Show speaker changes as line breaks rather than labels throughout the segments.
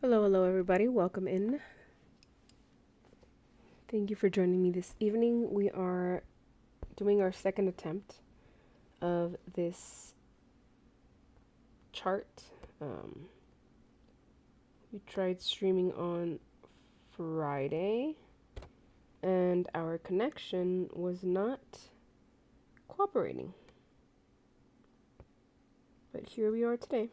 Hello, everybody. Welcome in. Thank you for joining me this evening. We are doing our second attempt of this chart. We tried streaming on Friday, and our connection was not cooperating. But here we are today.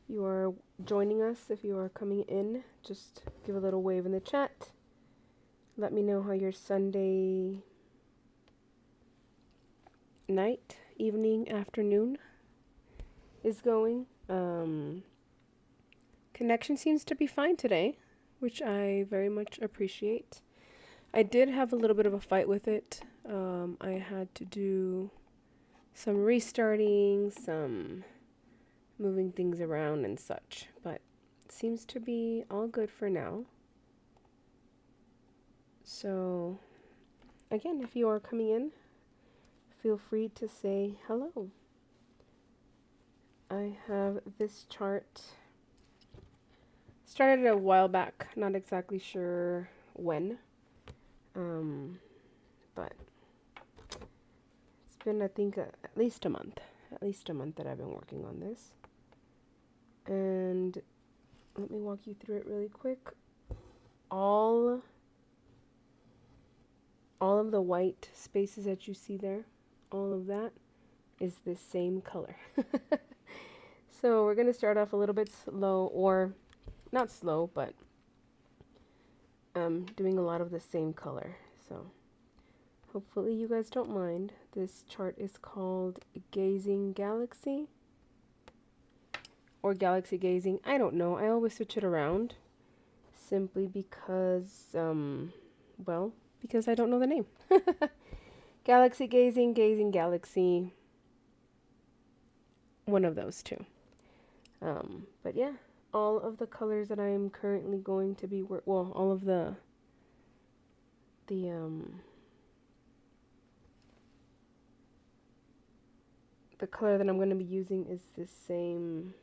You are joining us. If you are coming in, just give a little wave in the chat. Let me know how your Sunday night, evening, afternoon is going. Connection seems to be fine today, which I very much appreciate. I did have a little bit of a fight with it. I had to do some restarting, some moving things around and such, but it seems to be all good for now. So, again, if you are coming in, feel free to say hello. I have this chart started a while back, not exactly sure when, but it's been, I think, at least a month that I've been working on this. And let me walk you through it really quick. All of the white spaces that you see there, all of that is the same color. So we're going to start off a little bit slow, or not slow, but doing a lot of the same color. So hopefully you guys don't mind. This chart is called Gazing Galaxy or Galaxy Gazing. I don't know. I always switch it around simply because, well, because I don't know the name. Galaxy Gazing, Gazing Galaxy, one of those two. But yeah, all of the colors that I am currently going to be all of the color that I'm going to be using is the same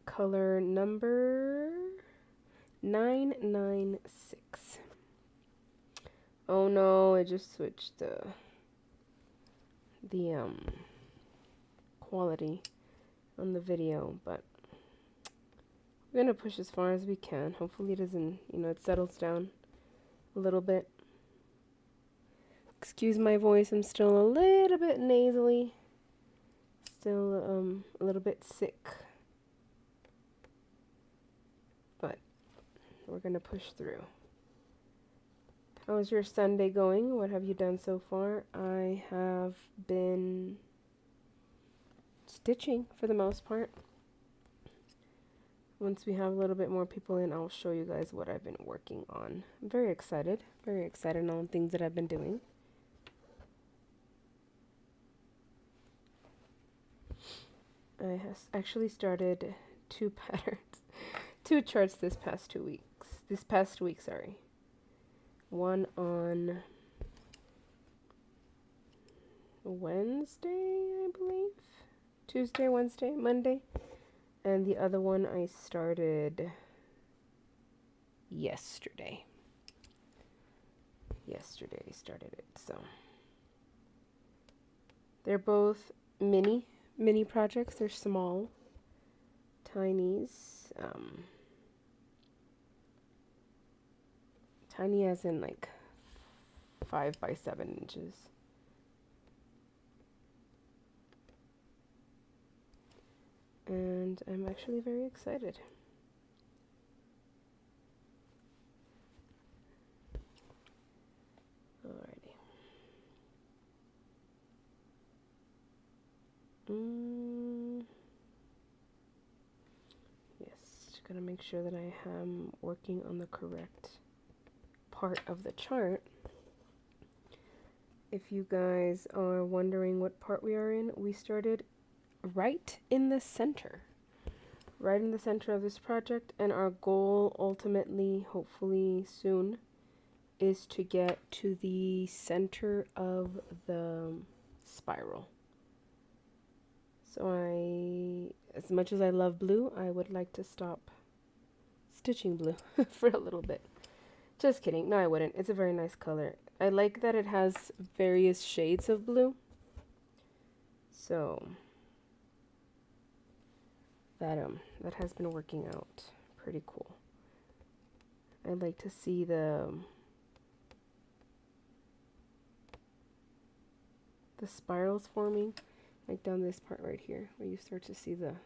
color number 996. Oh no, I just switched the quality on the video, but we're gonna push as far as we can. Hopefully it doesn't, it settles down a little bit. Excuse my voice, I'm still a little bit nasally, still a little bit sick, but we're gonna push through. How is your Sunday going? What have you done so far? I have been stitching for the most part. Once we have a little bit more people in, I'll show you guys what I've been working on. I'm very excited on things that I've been doing. I have actually started two charts this past week, sorry. One on Wednesday, I believe. Tuesday, Wednesday, Monday. And the other one I started yesterday. Yesterday I started it, so. They're both mini projects. They're small, tinies. Tiny as in like 5 by 7 inches. And I'm actually very excited. Alrighty. Yes, gotta make sure that I am working on the correct part of the chart. If you guys are wondering what part we are in, we started right in the center of this project, and our goal ultimately, hopefully soon, is to get to the center of the spiral. So as much as I love blue, I would like to stop stitching blue for a little bit. Just kidding. No, I wouldn't. It's a very nice color. I like that it has various shades of blue. So that has been working out pretty cool. I like to see the spirals forming, like down this part right here, where you start to see the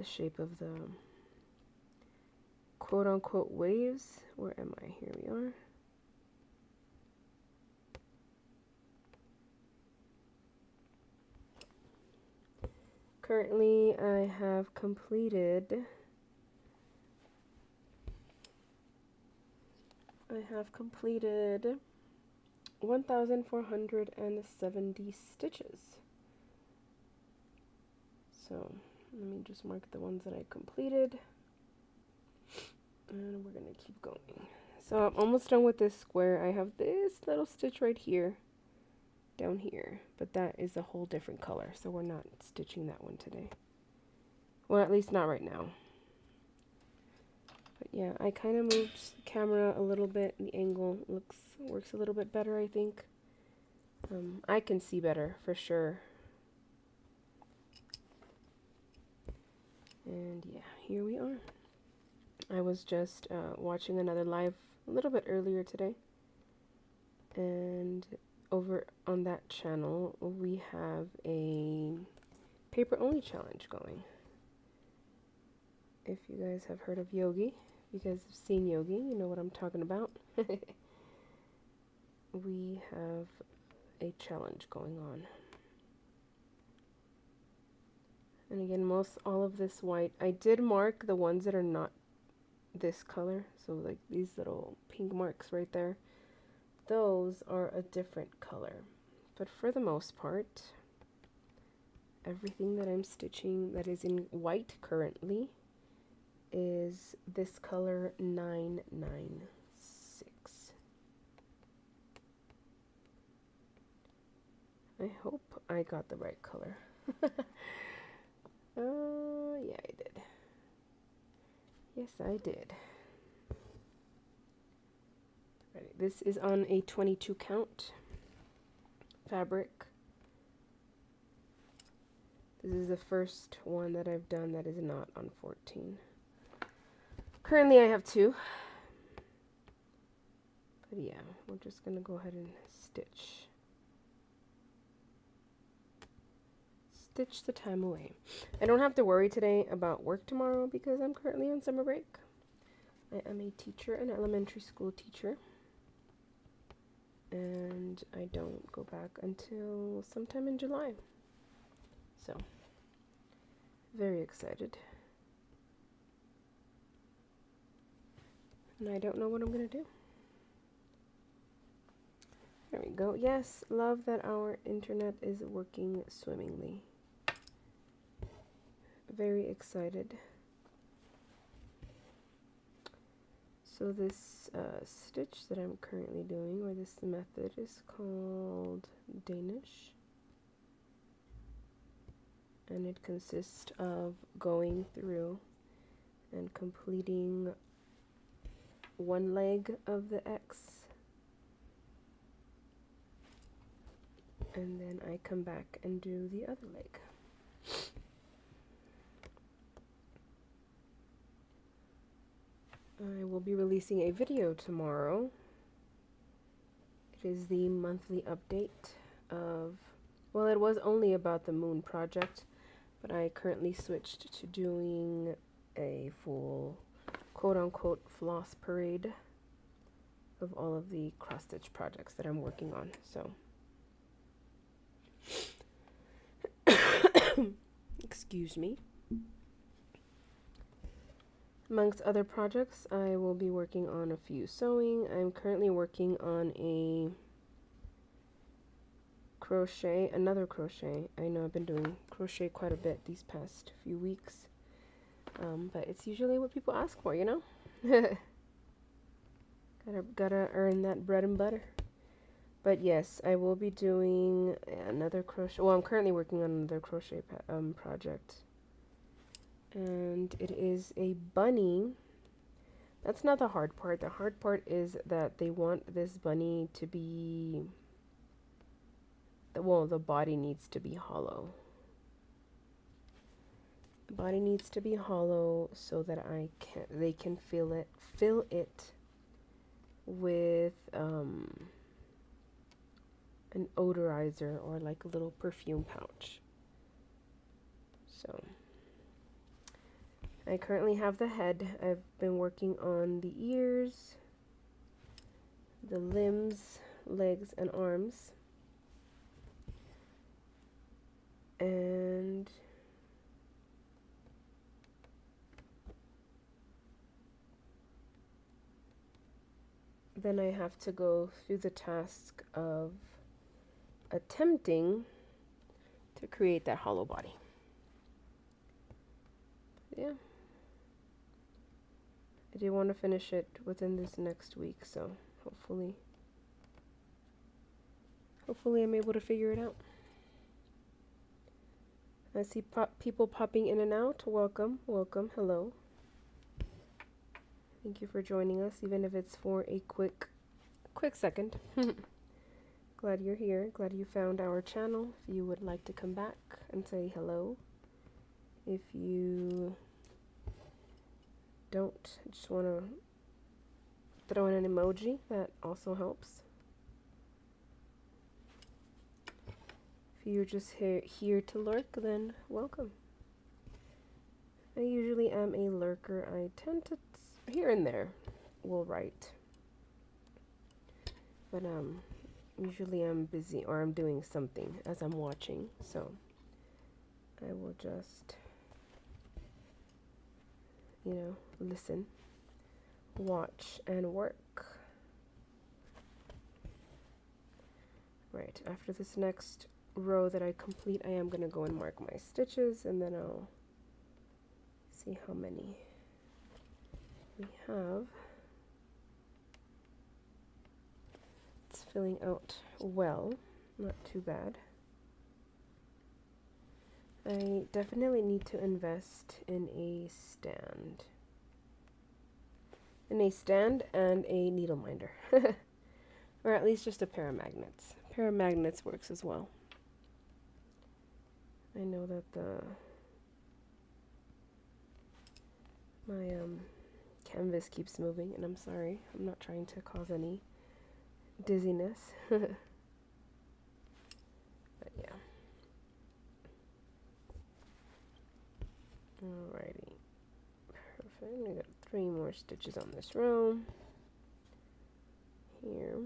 shape of the quote-unquote waves. Where am I? Here we are. Currently, I have completed 1,470 stitches. So let me just mark the ones that I completed, and we're gonna keep going. So I'm almost done with this square. I have this little stitch right here, down here, but that is a whole different color, so we're not stitching that one today. Well, at least not right now. But yeah, I kind of moved the camera a little bit. The angle works a little bit better, I think. I can see better for sure. And yeah, here we are. I was just watching another live a little bit earlier today, and over on that channel we have a paper only challenge going. If you guys have heard of Yogi, you guys have seen Yogi, you know what I'm talking about. We have a challenge going on. And again, all of this white, I did mark the ones that are not this color, so like these little pink marks right there, those are a different color. But for the most part, everything that I'm stitching that is in white currently is this color 996. I hope I got the right color. Yeah, I did. Yes, I did. Right, this is on a 22 count fabric. This is the first one that I've done that is not on 14. Currently I have 2. But yeah, we're just going to go ahead and stitch. Stitch the time away. I don't have to worry today about work tomorrow because I'm currently on summer break. I am a teacher, an elementary school teacher. And I don't go back until sometime in July. So, very excited. And I don't know what I'm going to do. There we go. Yes, love that our internet is working swimmingly. Very excited. So this stitch that I'm currently doing, or this method, is called Danish. And it consists of going through and completing one leg of the X, and then I come back and do the other leg. I will be releasing a video tomorrow. It is the monthly update of, well, it was only about the moon project, but I currently switched to doing a full quote-unquote floss parade of all of the cross-stitch projects that I'm working on. So excuse me. Amongst other projects, I will be working on a few sewing. I'm currently working on a crochet, another crochet. I know I've been doing crochet quite a bit these past few weeks, but it's usually what people ask for, you know? Gotta earn that bread and butter. But yes, I will be doing another crochet. Well, I'm currently working on another crochet project. And it is a bunny. That's not the hard part. The hard part is that they want this bunny to be, well, the body needs to be hollow. The body needs to be hollow so that they can fill it with an odorizer or like a little perfume pouch. So I currently have the head. I've been working on the ears, the limbs, legs, and arms. And then I have to go through the task of attempting to create that hollow body. Yeah. I do want to finish it within this next week, so hopefully I'm able to figure it out. I see people popping in and out. Welcome, welcome, hello. Thank you for joining us, even if it's for a quick second. Glad you're here. Glad you found our channel. If you would like to come back and say hello. If you don't, just want to throw in an emoji, that also helps. If you're just here to lurk, then welcome. I usually am a lurker. I tend to, here and there, will write. But usually I'm busy or I'm doing something as I'm watching, so I will just, listen, watch, and work. Right, after this next row that I complete, I am going to go and mark my stitches, and then I'll see how many we have. It's filling out well, not too bad. I definitely need to invest in a stand. And a needle minder. Or at least just a pair of magnets. A pair of magnets works as well. I know that my canvas keeps moving, and I'm sorry. I'm not trying to cause any dizziness. But yeah. Alrighty. Perfect. We got 3 more stitches on this row. Here.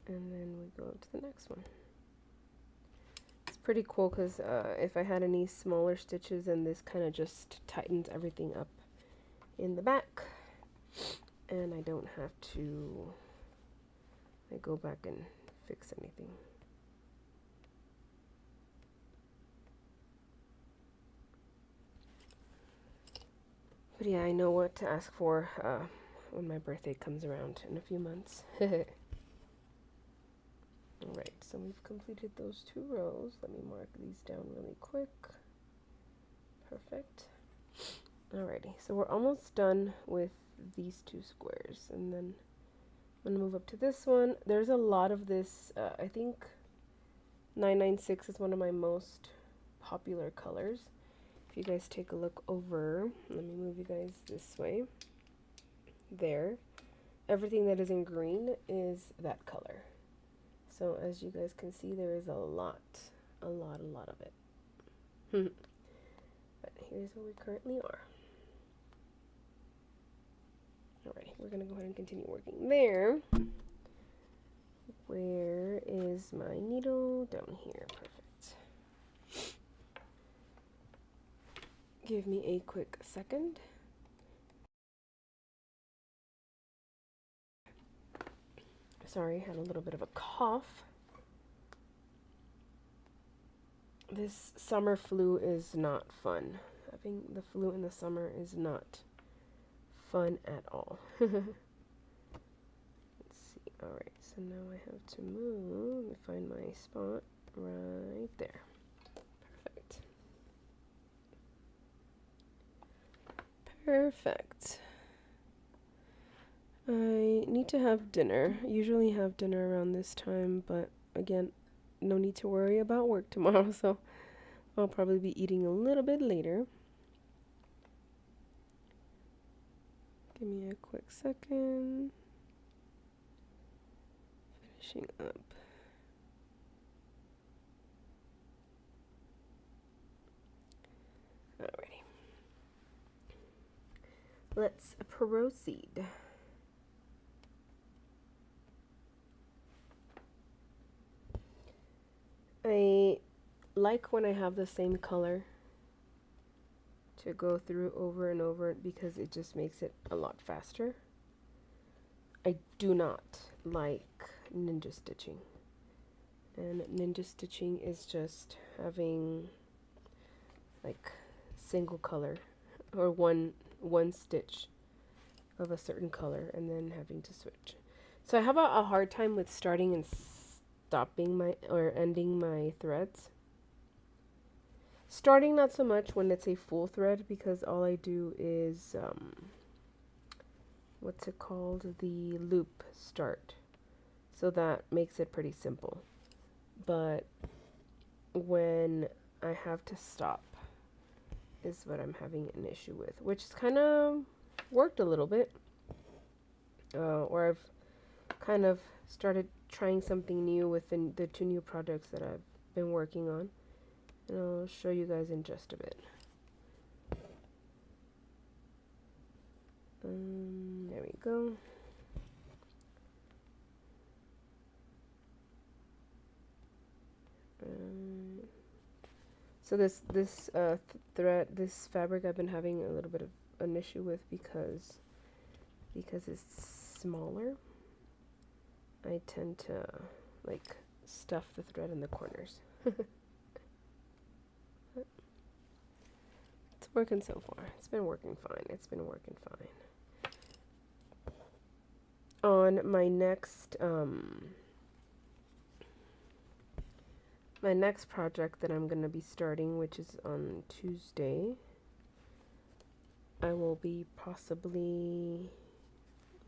And then we go up to the next one. It's pretty cool because if I had any smaller stitches, then this kind of just tightens everything up in the back. And I don't have to go back and fix anything. But yeah, I know what to ask for when my birthday comes around in a few months. Alright, so we've completed those 2 rows. Let me mark these down really quick. Perfect. Alrighty, so we're almost done with these 2 squares. And then I'm going to move up to this one. There's a lot of this, I think 996 is one of my most popular colors. If you guys take a look over, let me move you guys this way. There. Everything that is in green is that color. So as you guys can see, there is a lot of it. But here's where we currently are. Alright, we're going to go ahead and continue working there. Where is my needle? Down here. Perfect. Give me a quick second. Sorry, had a little bit of a cough. This summer flu is not fun. Having the flu in the summer is not fun at all. Alright, so now I have to move. Let me find my spot right there. Perfect. Perfect. I need to have dinner. I usually have dinner around this time, but again, no need to worry about work tomorrow, so I'll probably be eating a little bit later. Give me a quick second. Finishing up. Alrighty. Let's proceed. I like when I have the same color to go through over and over because it just makes it a lot faster. I do not like ninja stitching. And ninja stitching is just having like single color or one stitch of a certain color and then having to switch. So I have a hard time with starting and stopping my or ending my threads. Starting not so much when it's a full thread because all I do is what's it called, the loop start, so that makes it pretty simple. But when I have to stop is what I'm having an issue with, which has kind of worked a little bit, or I've kind of started trying something new with the two new projects that I've been working on, and I'll show you guys in just a bit. There we go. So this thread, this fabric, I've been having a little bit of an issue with because it's smaller. I tend to like stuff the thread in the corners. It's working so far. It's been working fine. It's been working fine. On my next project that I'm going to be starting, which is on Tuesday, I will be possibly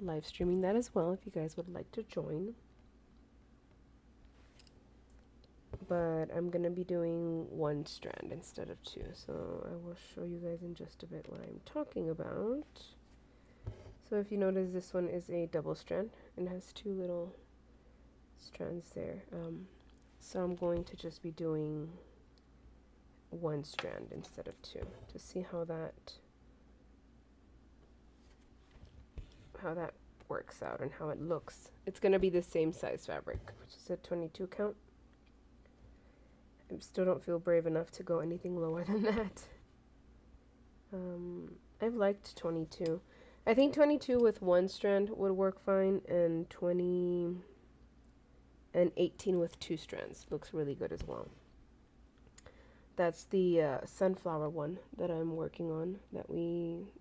live streaming that as well if you guys would like to join. But I'm going to be doing one strand instead of two, so I will show you guys in just a bit what I'm talking about. So if you notice, this one is a double strand and has two little strands there. So I'm going to just be doing one strand instead of two to see how that works out and how it looks. It's going to be the same size fabric, which is a 22 count. I still don't feel brave enough to go anything lower than that. I've liked 22. I think 22 with one strand would work fine, and 18 with two strands looks really good as well. That's the sunflower one that I'm working on. It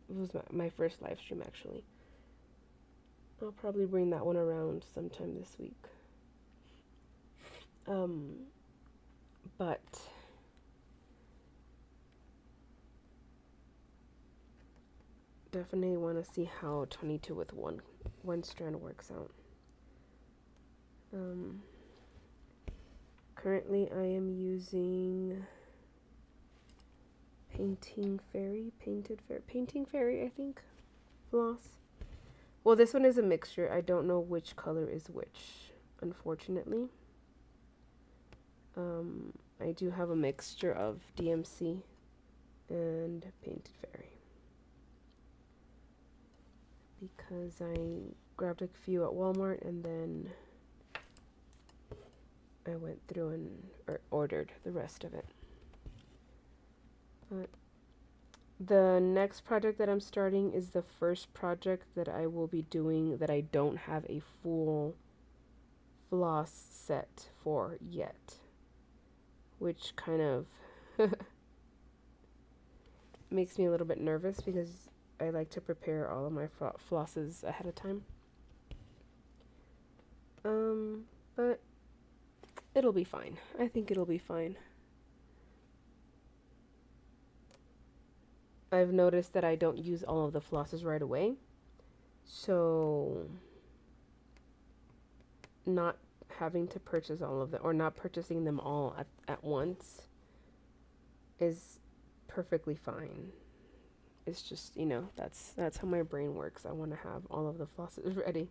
was my first live stream actually. I'll probably bring that one around sometime this week. But definitely want to see how 22 with one strand works out. Currently I am using Painting Fairy, I think, floss. Well, this one is a mixture. I don't know which color is which, unfortunately. I do have a mixture of DMC and Painted Fairy because I grabbed a few at Walmart and then I went through and ordered the rest of it. But the next project that I'm starting is the first project that I will be doing that I don't have a full floss set for yet, which kind of makes me a little bit nervous because I like to prepare all of my flosses ahead of time. But it'll be fine. I think it'll be fine. I've noticed that I don't use all of the flosses right away. So not having to purchase all of them or not purchasing them all at once is perfectly fine. It's just, you know, that's how my brain works. I want to have all of the flosses ready.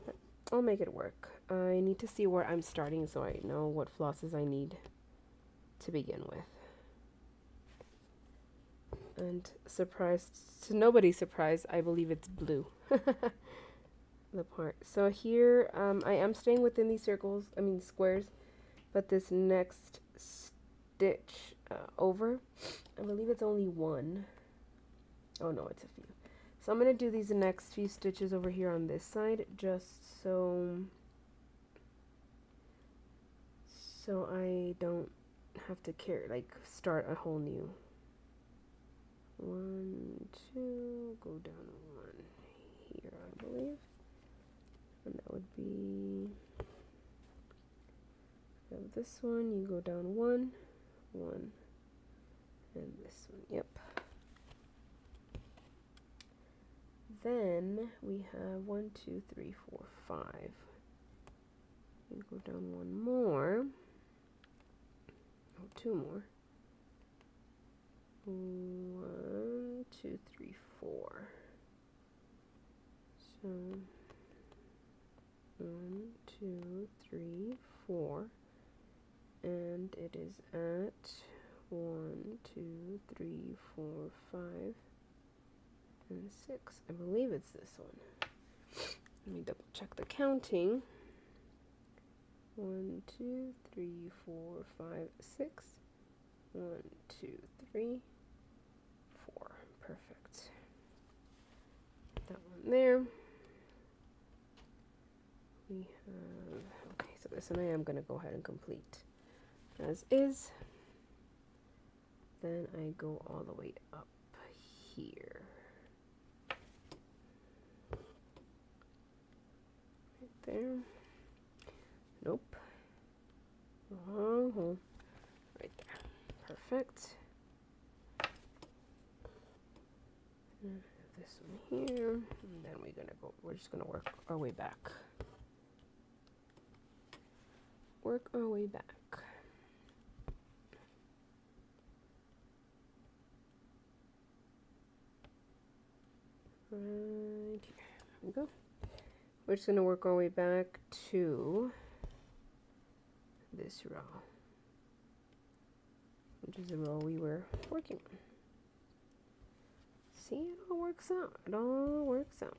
But I'll make it work. I need to see where I'm starting so I know what flosses I need to begin with. And surprised, to nobody's surprise, I believe it's blue. The part. So here, I am staying within these squares, but this next stitch over, I believe it's only one. Oh no, it's a few. So I'm going to do these next few stitches over here on this side, just so I don't have to start a whole new. 1, 2, go down 1 here, I believe. And that would be this one, you go down 1, and this one, yep. Then we have 1, 2, 3, 4, 5. You go down 1 more. Oh, 2 more. 1, 2, 3, 4. So 1, 2, 3, 4, and it is at 1, 2, 3, 4, 5, and 6. I believe it's this one. Let me double check the counting. 1, 2, 3, 4, 5, 6. 1, 2, 3, 4. Perfect. That one there. We have, okay, so this one I am going to go ahead and complete as is. Then I go all the way up here. Right there. Nope. Wrong hole. Right there. Perfect. And this one here. And then we're just going to work our way back. Work our way back. Right here. There we go. We're just going to work our way back to this row, which is the row we were working on. See, it all works out. It all works out.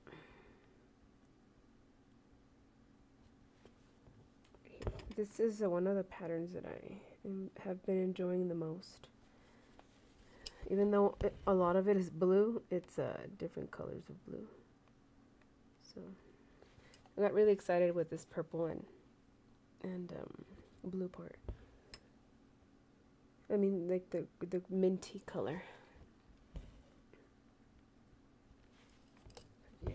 This is one of the patterns that I have been enjoying the most. Even though a lot of it is blue, it's different colors of blue. So I got really excited with this purple and blue part. I mean, like the minty color. Yeah.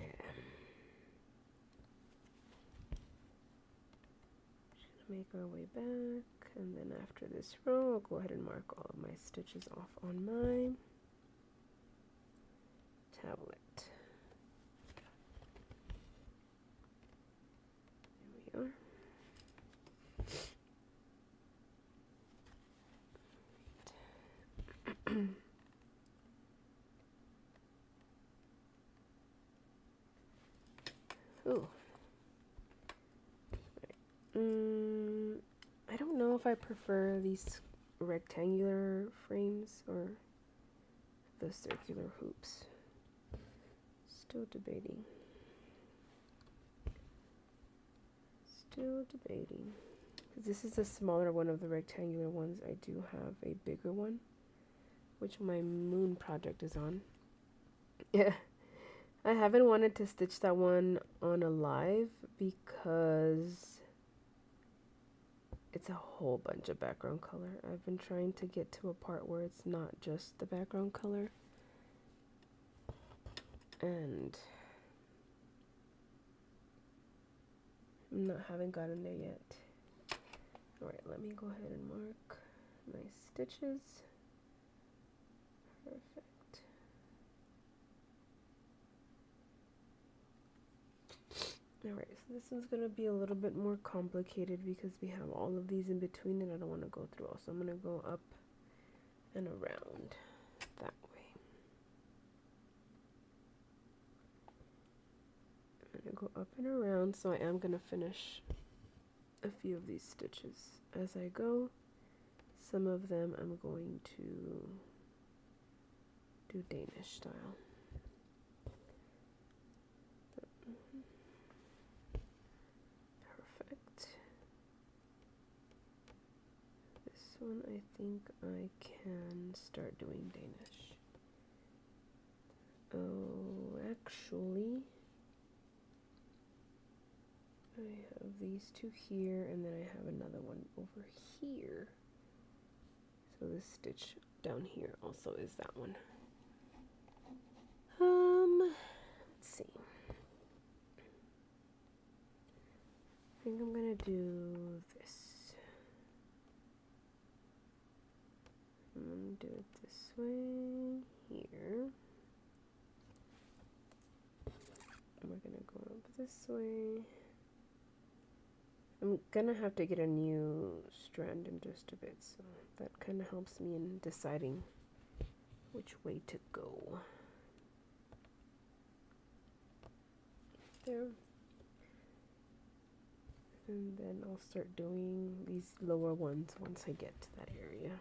Just gonna make our way back, and then after this row, I'll go ahead and mark all of my stitches off on my tablet. There we are. Ooh. I don't know if I prefer these rectangular frames or the circular hoops. Still debating. Still debating. This is the smaller one of the rectangular ones. I do have a bigger one, which my moon project is on. Yeah. I haven't wanted to stitch that one on a live because it's a whole bunch of background color. I've been trying to get to a part where it's not just the background color. And haven't gotten there yet. Alright, let me go ahead and mark my stitches. Perfect. Alright, so this one's going to be a little bit more complicated because we have all of these in between and I don't want to go through all. So I'm going to go up and around that way. I'm going to go up and around, so I am going to finish a few of these stitches as I go. Some of them I'm going to do Danish style. Perfect. This one I think I can start doing Danish. Oh, actually, I have these two here, and then I have another one over here. So this stitch down here also is that one. Let's see. I think I'm gonna do this. I'm gonna do it this way here. And we're gonna go up this way. I'm gonna have to get a new strand in just a bit, so that kind of helps me in deciding which way to go. There. And then I'll start doing these lower ones once I get to that area.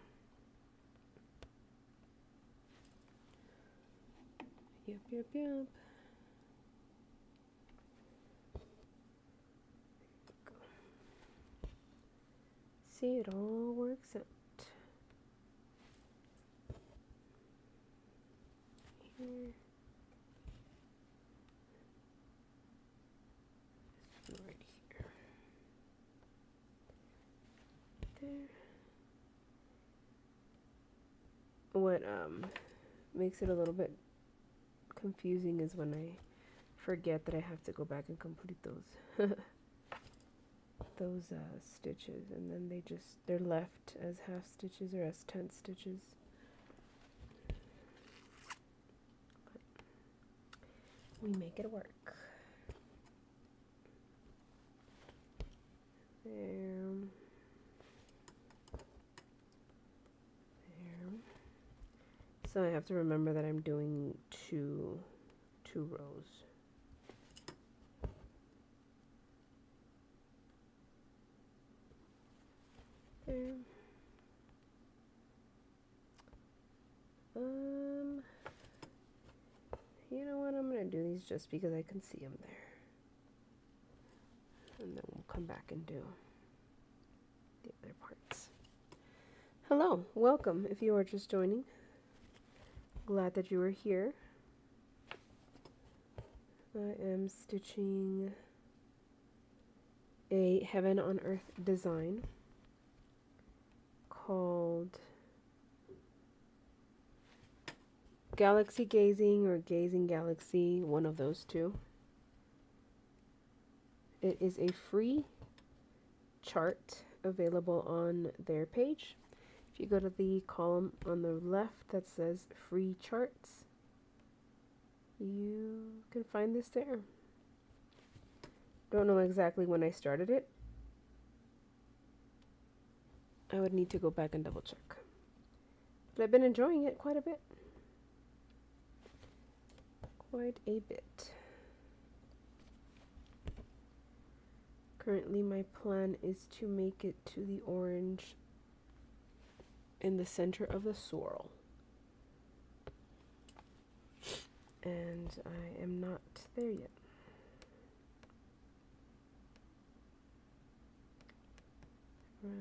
Yep. Go. See, it all works out. Here. Right here. There. What makes it a little bit confusing is when I forget that I have to go back and complete those those stitches, and then they're left as half stitches or as 10 stitches. But we make it work. There. So I have to remember that I'm doing two rows. There. You know what? I'm gonna do these just because I can see them there. And then we'll come back and do the other parts. Hello, welcome if you are just joining. Glad that you are here. I am stitching a Heaven on Earth design called Galaxy Gazing or Gazing Galaxy, one of those two. It is a free chart available on their page. If you go to the column on the left that says free charts, you can find this there. Don't know exactly when I started it. I would need to go back and double check. But I've been enjoying it quite a bit. Quite a bit. Currently my plan is to make it to the orange in the center of the swirl. And I am not there yet. There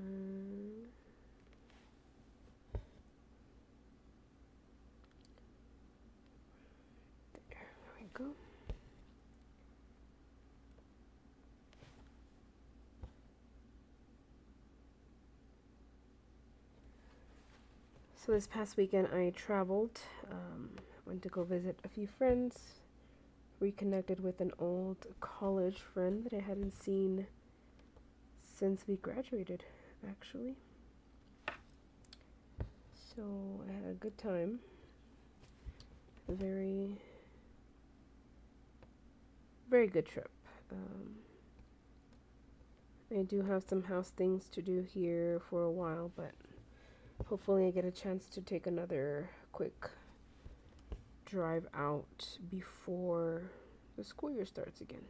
we go. So this past weekend I traveled, went to go visit a few friends, reconnected with an old college friend that I hadn't seen since we graduated, actually. So I had a good time. A very, very good trip. I do have some house things to do here for a while, but hopefully I get a chance to take another quick drive out before the school year starts again.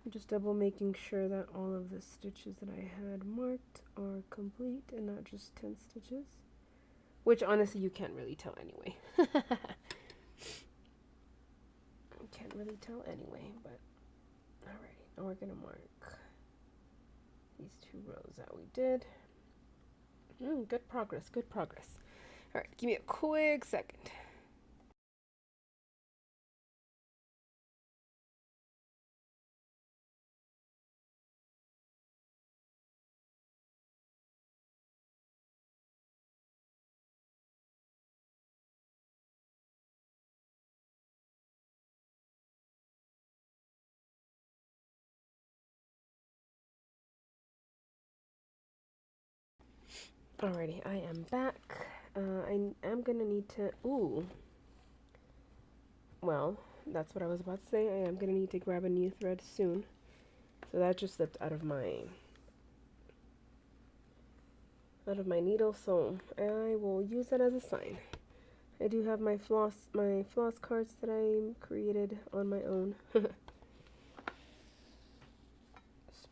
I'm just double making sure that all of the stitches that I had marked are complete and not just 10 stitches, which honestly you can't really tell anyway. You can't really tell anyway, but alright, now we're gonna mark these 2 rows that we did. Good progress, good progress. Alright, give me a quick second. Alrighty, I am back. I am gonna need to, well, that's what I was about to say. I am gonna need to grab a new thread soon. So that just slipped out of my needle, so I will use that as a sign. I do have my floss cards that I created on my own. Just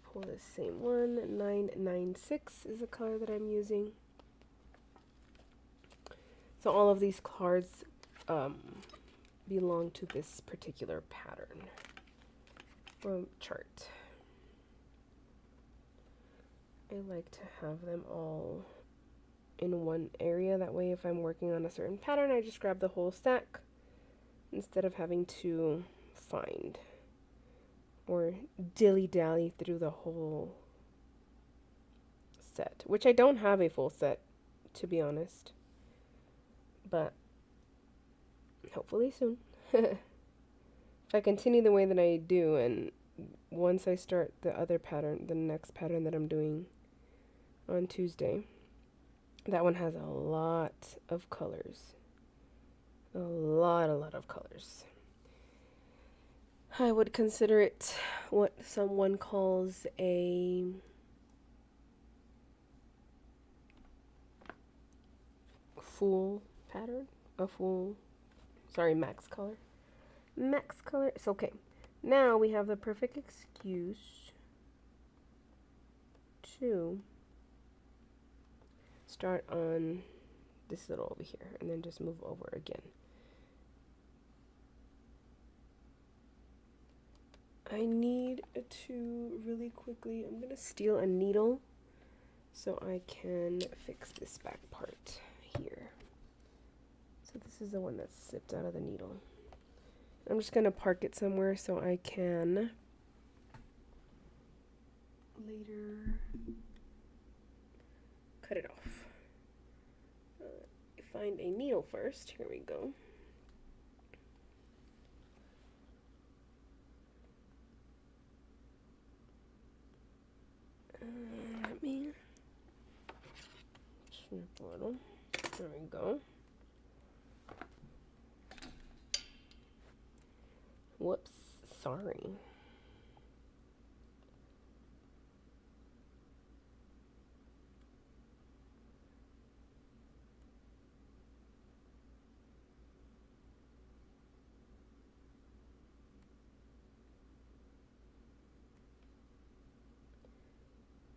pull this same one. 996 is the color that I'm using. So all of these cards belong to this particular pattern or chart. I like to have them all in one area. That way if I'm working on a certain pattern, I just grab the whole stack instead of having to find or dilly-dally through the whole set, which I don't have a full set, to be honest, but hopefully soon. If I continue the way that I do, and once I start the other pattern, the next pattern that I'm doing on Tuesday, that one has a lot of colors. A lot of colors. I would consider it what someone calls a full pattern. Max color. Max color. It's okay. Now we have the perfect excuse to start on this little over here and then just move over again. I need to really quickly, I'm gonna steal a needle so I can fix this back part here. So this is the one that slipped out of the needle. I'm just gonna park it somewhere so I can later cut it off. Find a needle first. Here we go. Let me snip a little. There we go. Whoops, sorry.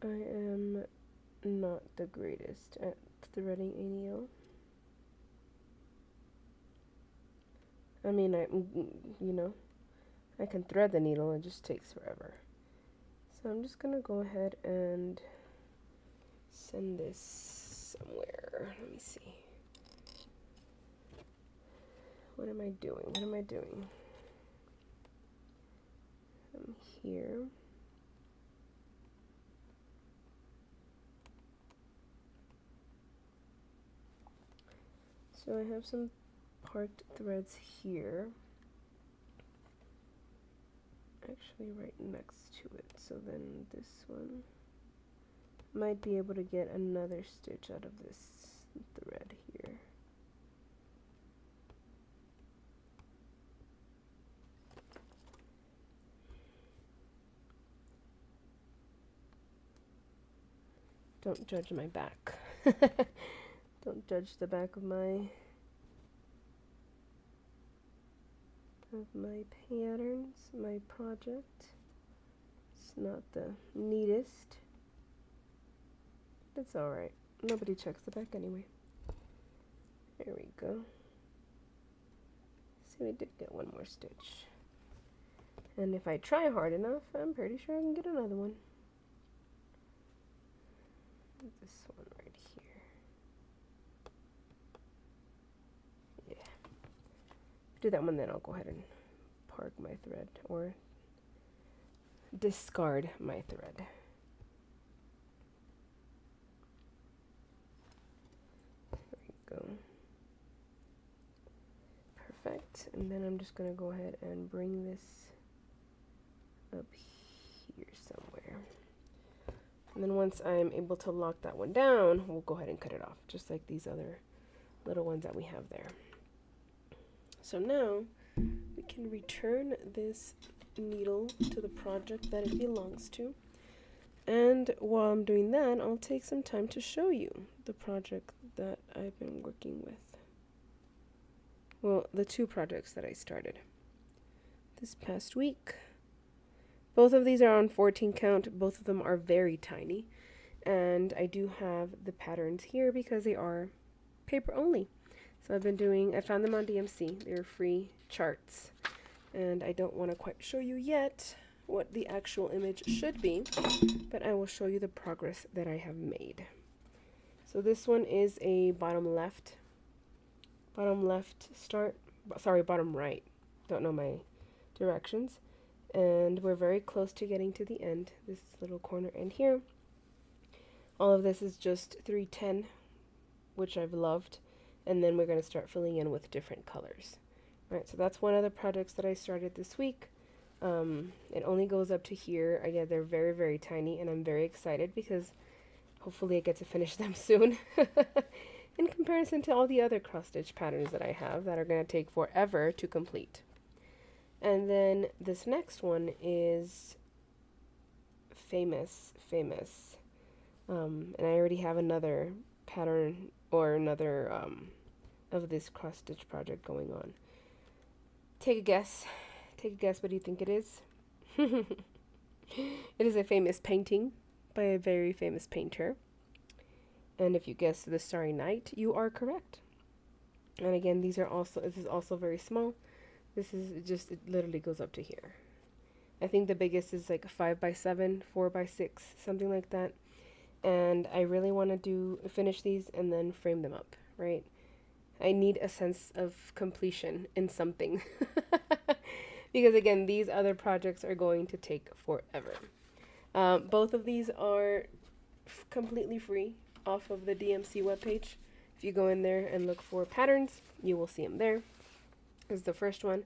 I am not the greatest at threading a needle. I mean, I can thread the needle, it just takes forever. So I'm just gonna go ahead and send this somewhere. Let me see. What am I doing? I'm here. So I have some parked threads here, actually right next to it. So then this one, Might be able to get another stitch out of this thread here. Don't judge my back. Don't judge the back of my patterns, my project. It's not the neatest. It's alright. Nobody checks the back anyway. There we go. See, we did get one more stitch. And if I try hard enough, I'm pretty sure I can get another one. This one right here. Yeah. Do that one, then I'll go ahead and park my thread, or discard my thread. There we go. Perfect. And then I'm just going to go ahead and bring this up here somewhere. And then once I'm able to lock that one down, we'll go ahead and cut it off, just like these other little ones that we have there. So now we can return this needle to the project that it belongs to. And while I'm doing that, I'll take some time to show you the project that I've been working with. Well, the two projects that I started this past week. Both of these are on 14 count. Both of them are very tiny. And I do have the patterns here because they are paper only. So I found them on DMC. They're free charts. And I don't want to quite show you yet what the actual image should be, but I will show you the progress that I have made. So this one is a bottom right. Don't know my directions. And we're very close to getting to the end, this little corner end here. All of this is just 310, which I've loved, and then we're going to start filling in with different colors. All right, so that's one of the projects that I started this week. It only goes up to here. Again, they're very, very tiny, and I'm very excited because hopefully I get to finish them soon in comparison to all the other cross-stitch patterns that I have that are going to take forever to complete. And then this next one is famous. And I already have another pattern or another of this cross-stitch project going on. Take a guess. What do you think it is? It is a famous painting by a very famous painter. And if you guessed The Starry Night, you are correct. And again, this is also very small. This is just, it literally goes up to here. I think the biggest is like 5x7, 4x6, something like that. And I really want to finish these and then frame them up, right? I need a sense of completion in something. Because again, these other projects are going to take forever. Both of these are completely free off of the DMC webpage. If you go in there and look for patterns, you will see them there. This is the first one,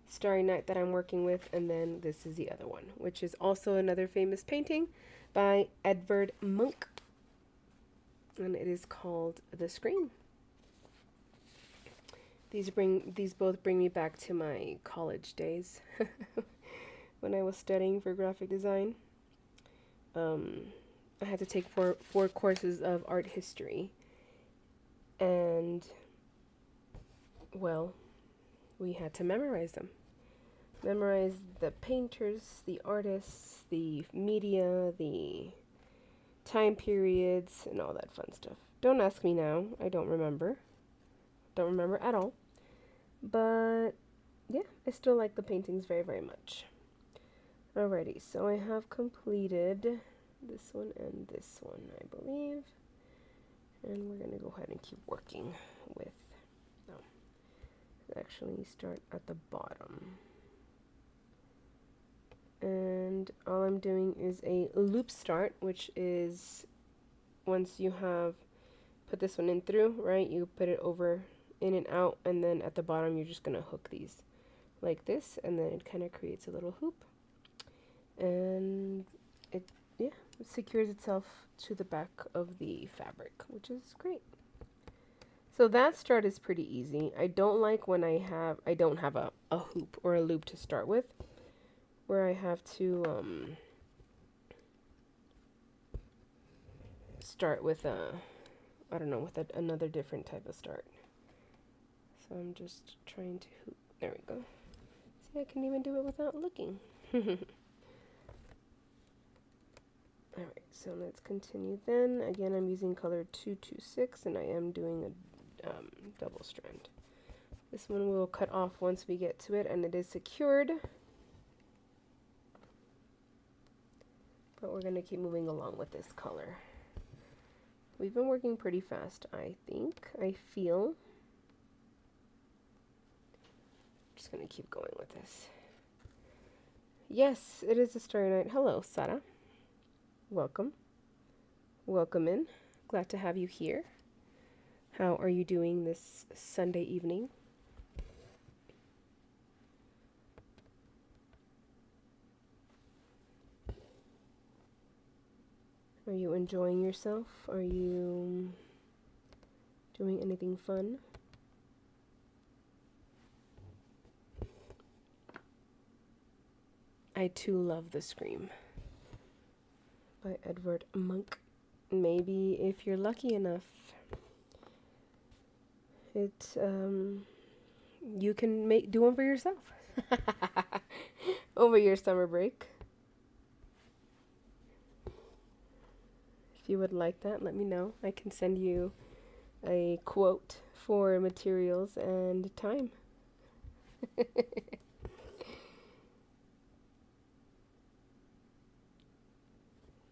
Starry Night, that I'm working with, and then this is the other one, which is also another famous painting by Edvard Munch, and it is called The Scream. These both bring me back to my college days when I was studying for graphic design. I had to take four courses of art history, and well, we had to memorize them. Memorize the painters, the artists, the media, the time periods, and all that fun stuff. Don't ask me now. I don't remember. Don't remember at all. But yeah, I still like the paintings very, very much. Alrighty, so I have completed this one and this one, I believe. And we're going to go ahead and keep working with, actually start at the bottom. And all I'm doing is a loop start, which is once you have put this one in through, right, you put it over in and out, and then at the bottom you're just going to hook these like this, and then it kind of creates a little hoop. And it, yeah, secures itself to the back of the fabric, which is great. So that start is pretty easy. I don't like when I don't have a hoop or a loop to start with, where I have to start with I don't know, with another different type of start. So I'm just trying to hoop. There we go. See, I can even do it without looking. Alright, so let's continue then. Again, I'm using color 226 and I am doing a double strand. This one we'll cut off once we get to it, and it is secured. But we're going to keep moving along with this color. We've been working pretty fast, I think. I feel. Just going to keep going with this. Yes, it is a starry night. Hello, Sara. Welcome. Welcome in. Glad to have you here. How are you doing this Sunday evening? Are you enjoying yourself? Are you doing anything fun? I too love The Scream by Edward Munch. Maybe if you're lucky enough, you can do one for yourself over your summer break. If you would like that, let me know. I can send you a quote for materials and time.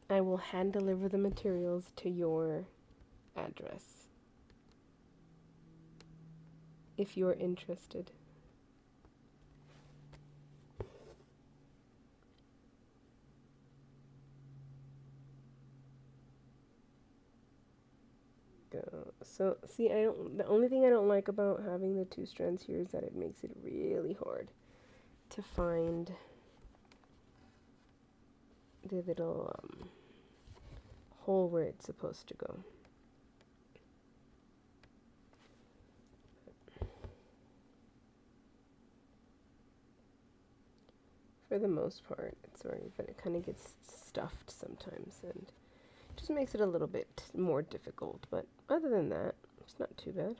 I will hand deliver the materials to your address if you're interested. So, see, the only thing I don't like about having the two strands here is that it makes it really hard to find the little hole where it's supposed to go. For the most part, it's alright, but it kind of gets stuffed sometimes, and just makes it a little bit more difficult. But other than that, it's not too bad.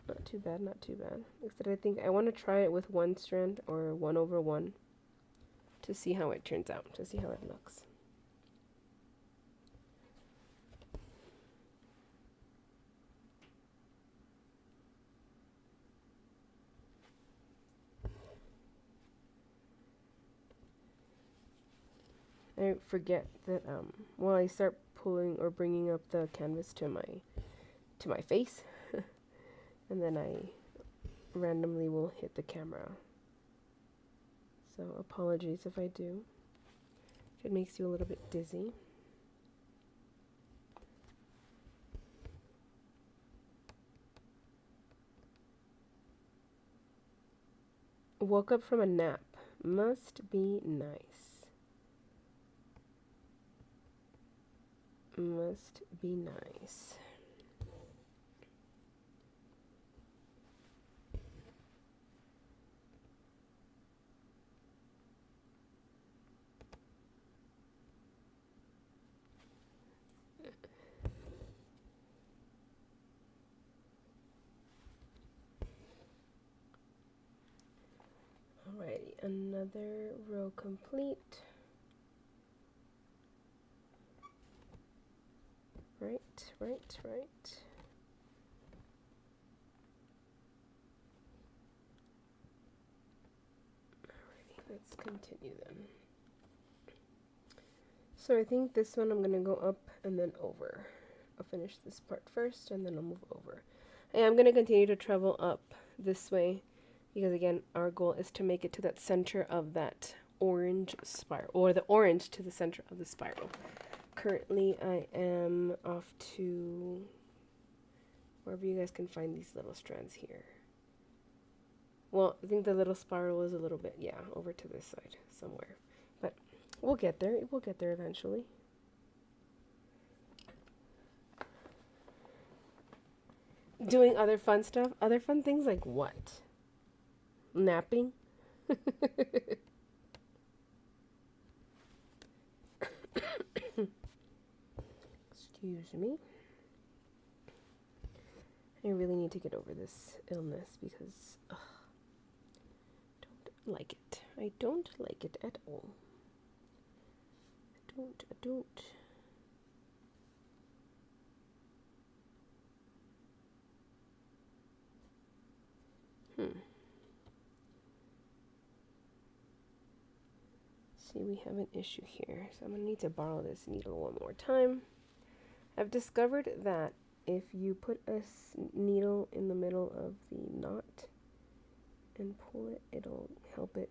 Not too bad, not too bad. Except I think I want to try it with one strand or 1/1 to see how it turns out, to see how it looks. I forget that well, I start pulling or bringing up the canvas to my face, and then I randomly will hit the camera. So apologies if I do. If it makes you a little bit dizzy. Woke up from a nap. Must be nice. Must be nice. Alrighty, another row complete. Right. Alrighty, let's continue then. So I think this one I'm going to go up and then over. I'll finish this part first and then I'll move over. I am going to continue to travel up this way because again, our goal is to make it to that center of that orange spiral, or the orange to the center of the spiral. Currently, I am off to wherever you guys can find these little strands here. Well, I think the little spiral is a little bit, yeah, over to this side somewhere. But we'll get there. We'll get there eventually. Doing other fun stuff. Other fun things like what? Napping? Excuse me. I really need to get over this illness because I don't like it. I don't like it at all. I don't. See, we have an issue here. So I'm going to need to borrow this needle one more time. I've discovered that if you put a needle in the middle of the knot and pull it, it'll help it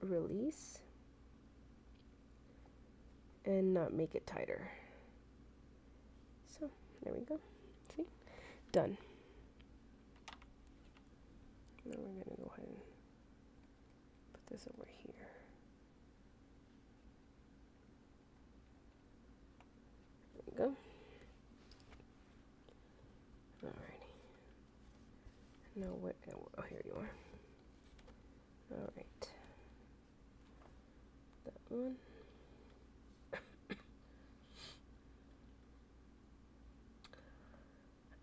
release and not make it tighter. So there we go. See? Done. Now we're going to go ahead and put this over here. There we go. Alrighty. Now what? Oh, here you are. Alright. That one.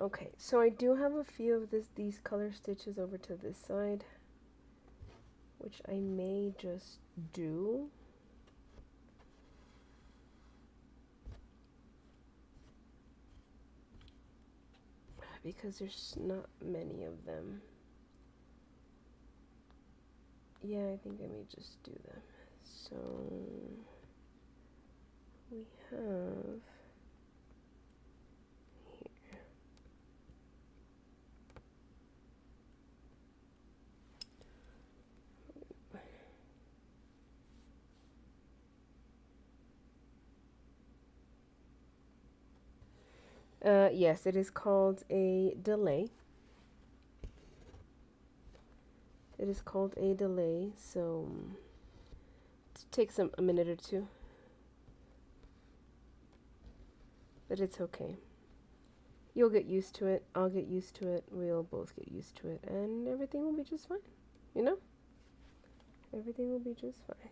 Okay, so I do have a few of these color stitches over to this side, which I may just do. Because there's not many of them. Yeah, I think I may just do them. So we have yes, it is called a delay. It is called a delay, so it takes a minute or two. But it's okay. You'll get used to it. I'll get used to it. We'll both get used to it. And everything will be just fine. You know? Everything will be just fine.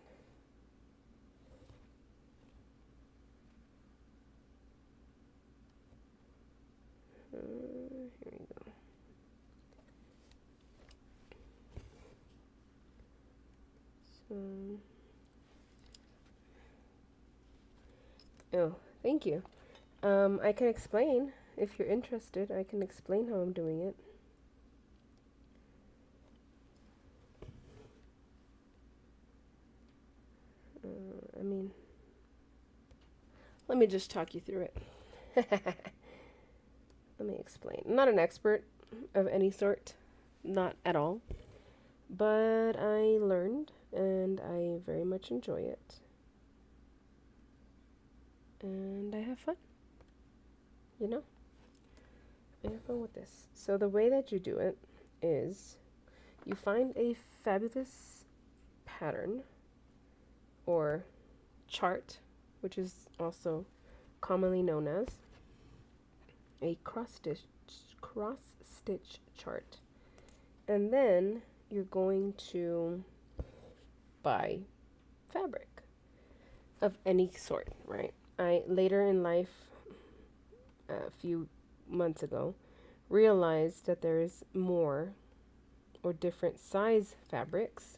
Here we go. So, oh, thank you. I can explain if you're interested. I can explain how I'm doing it. I mean, let me just talk you through it. Let me explain. I'm not an expert of any sort, not at all, but I learned and I very much enjoy it. And I have fun. You know? I have fun with this. So the way that you do it is you find a fabulous pattern or chart, which is also commonly known as a cross stitch chart. And then you're going to buy fabric of any sort, right? I later in life, a few months ago, realized that there is more or different size fabrics,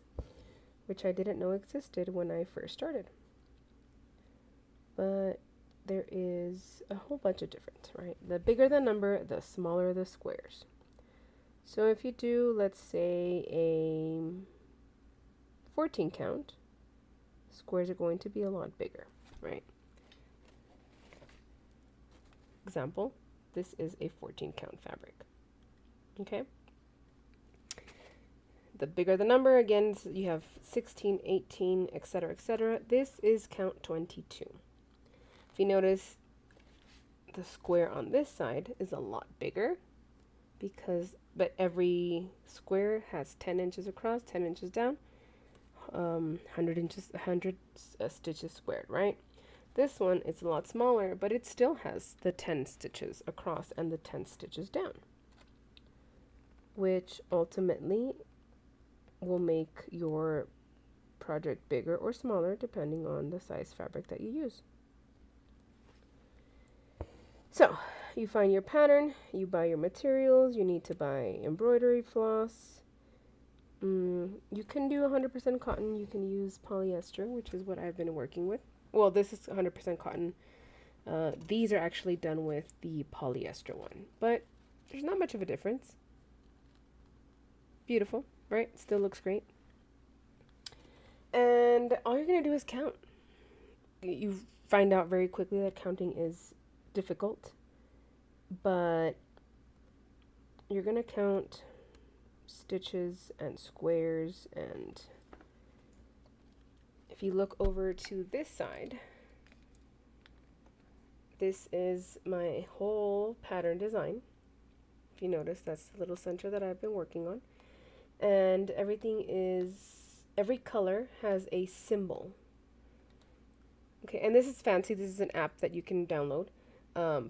which I didn't know existed when I first started. But there is a whole bunch of different, right? The bigger the number, the smaller the squares. So if you do, let's say, a 14 count, squares are going to be a lot bigger, right? Example, this is a 14 count fabric. Okay? The bigger the number, again, so you have 16, 18, etc., etc. This is count 22. If you notice, the square on this side is a lot bigger but every square has 10 inches across, 10 inches down, 100 stitches squared, right? This one is a lot smaller, but it still has the 10 stitches across and the 10 stitches down. which ultimately will make your project bigger or smaller depending on the size fabric that you use. So you find your pattern, you buy your materials, you need to buy embroidery floss. You can do 100% cotton, you can use polyester, which is what I've been working with. Well, this is 100% cotton. These are actually done with the polyester one, but there's not much of a difference. Beautiful, right? Still looks great. And all you're going to do is count. You find out very quickly that counting is difficult, but you're going to count stitches and squares. And if you look over to this side, this is my whole pattern design. If you notice, that's the little center that I've been working on. And every color has a symbol. Okay, and this is fancy. This is an app that you can download,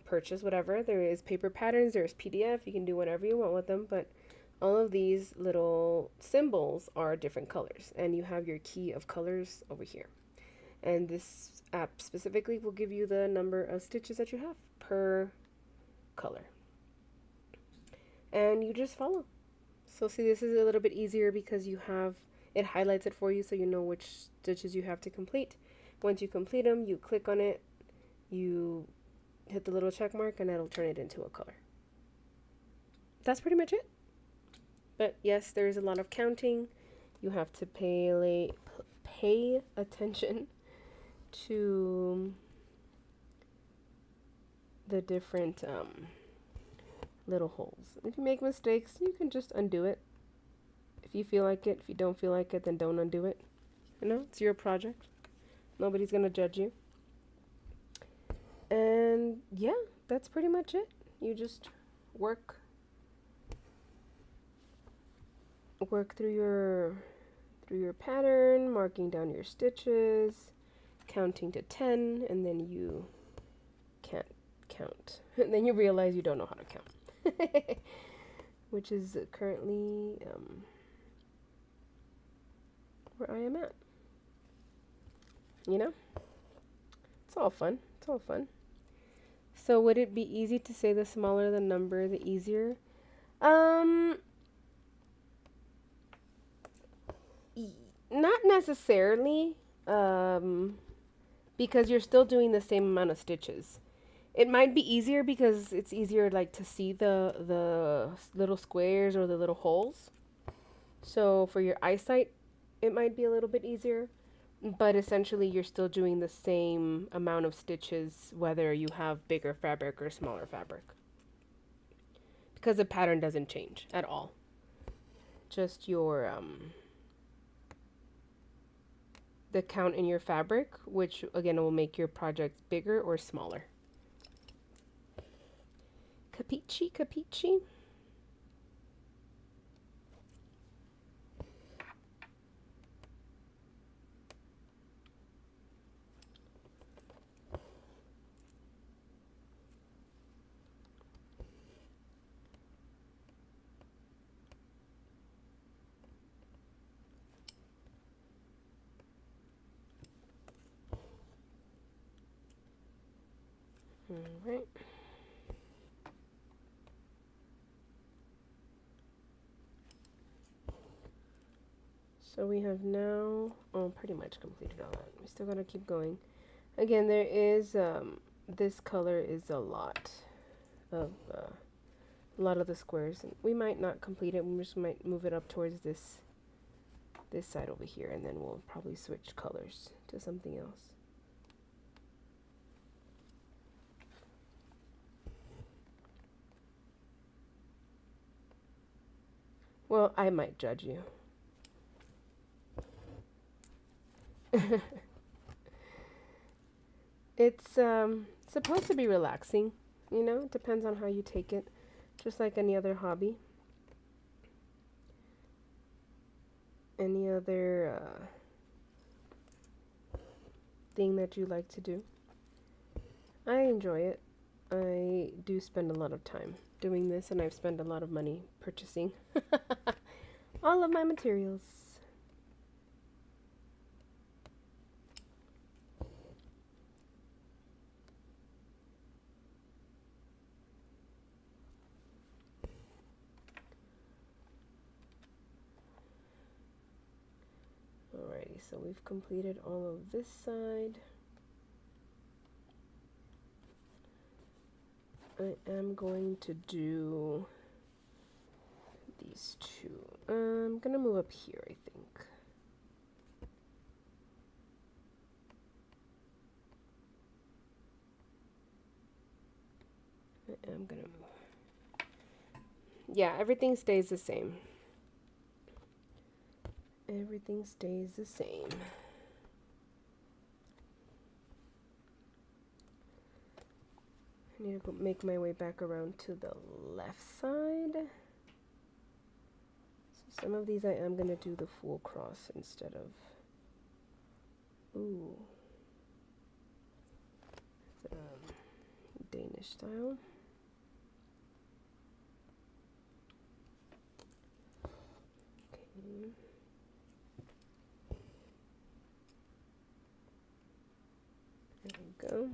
purchase, whatever. There is paper patterns, there's PDF. You can do whatever you want with them, but all of these little symbols are different colors, and you have your key of colors over here. And this app specifically will give you the number of stitches that you have per color. And you just follow. So see, this is a little bit easier because it highlights it for you so you know which stitches you have to complete. Once you complete them, you click on it, you hit the little check mark, and that'll turn it into a color. That's pretty much it. But yes, there is a lot of counting. You have to pay attention to the different little holes. If you make mistakes, you can just undo it. If you feel like it. If you don't feel like it, then don't undo it. You know, it's your project. Nobody's gonna judge you. And yeah, that's pretty much it. You just work through your pattern, marking down your stitches, counting to 10, and then you can't count. And then you realize you don't know how to count. Which is currently where I am at. You know? It's all fun. It's all fun. So would it be easy to say the smaller the number, the easier? Not necessarily, because you're still doing the same amount of stitches. It might be easier because it's easier like to see the little squares or the little holes. So for your eyesight, it might be a little bit easier, but essentially you're still doing the same amount of stitches whether you have bigger fabric or smaller fabric. Because the pattern doesn't change at all. Just your the count in your fabric, which again will make your project bigger or smaller. Capici, capici? All right. So we have now, pretty much completed all that. We still gotta keep going. Again, there is, this color is a lot of the squares. And we might not complete it. We just might move it up towards this side over here, and then we'll probably switch colors to something else. Well, I might judge you. It's supposed to be relaxing, you know? It depends on how you take it, just like any other hobby. Any other thing that you like to do. I enjoy it. I do spend a lot of time doing this, and I've spent a lot of money purchasing all of my materials. Alrighty, so we've completed all of this side. I am going to do these two. I'm gonna move up here, I think. I am gonna move. Yeah, everything stays the same. Everything stays the same. I need to go make my way back around to the left side. So some of these I am going to do the full cross instead of... Ooh. Danish style. Okay. There we go.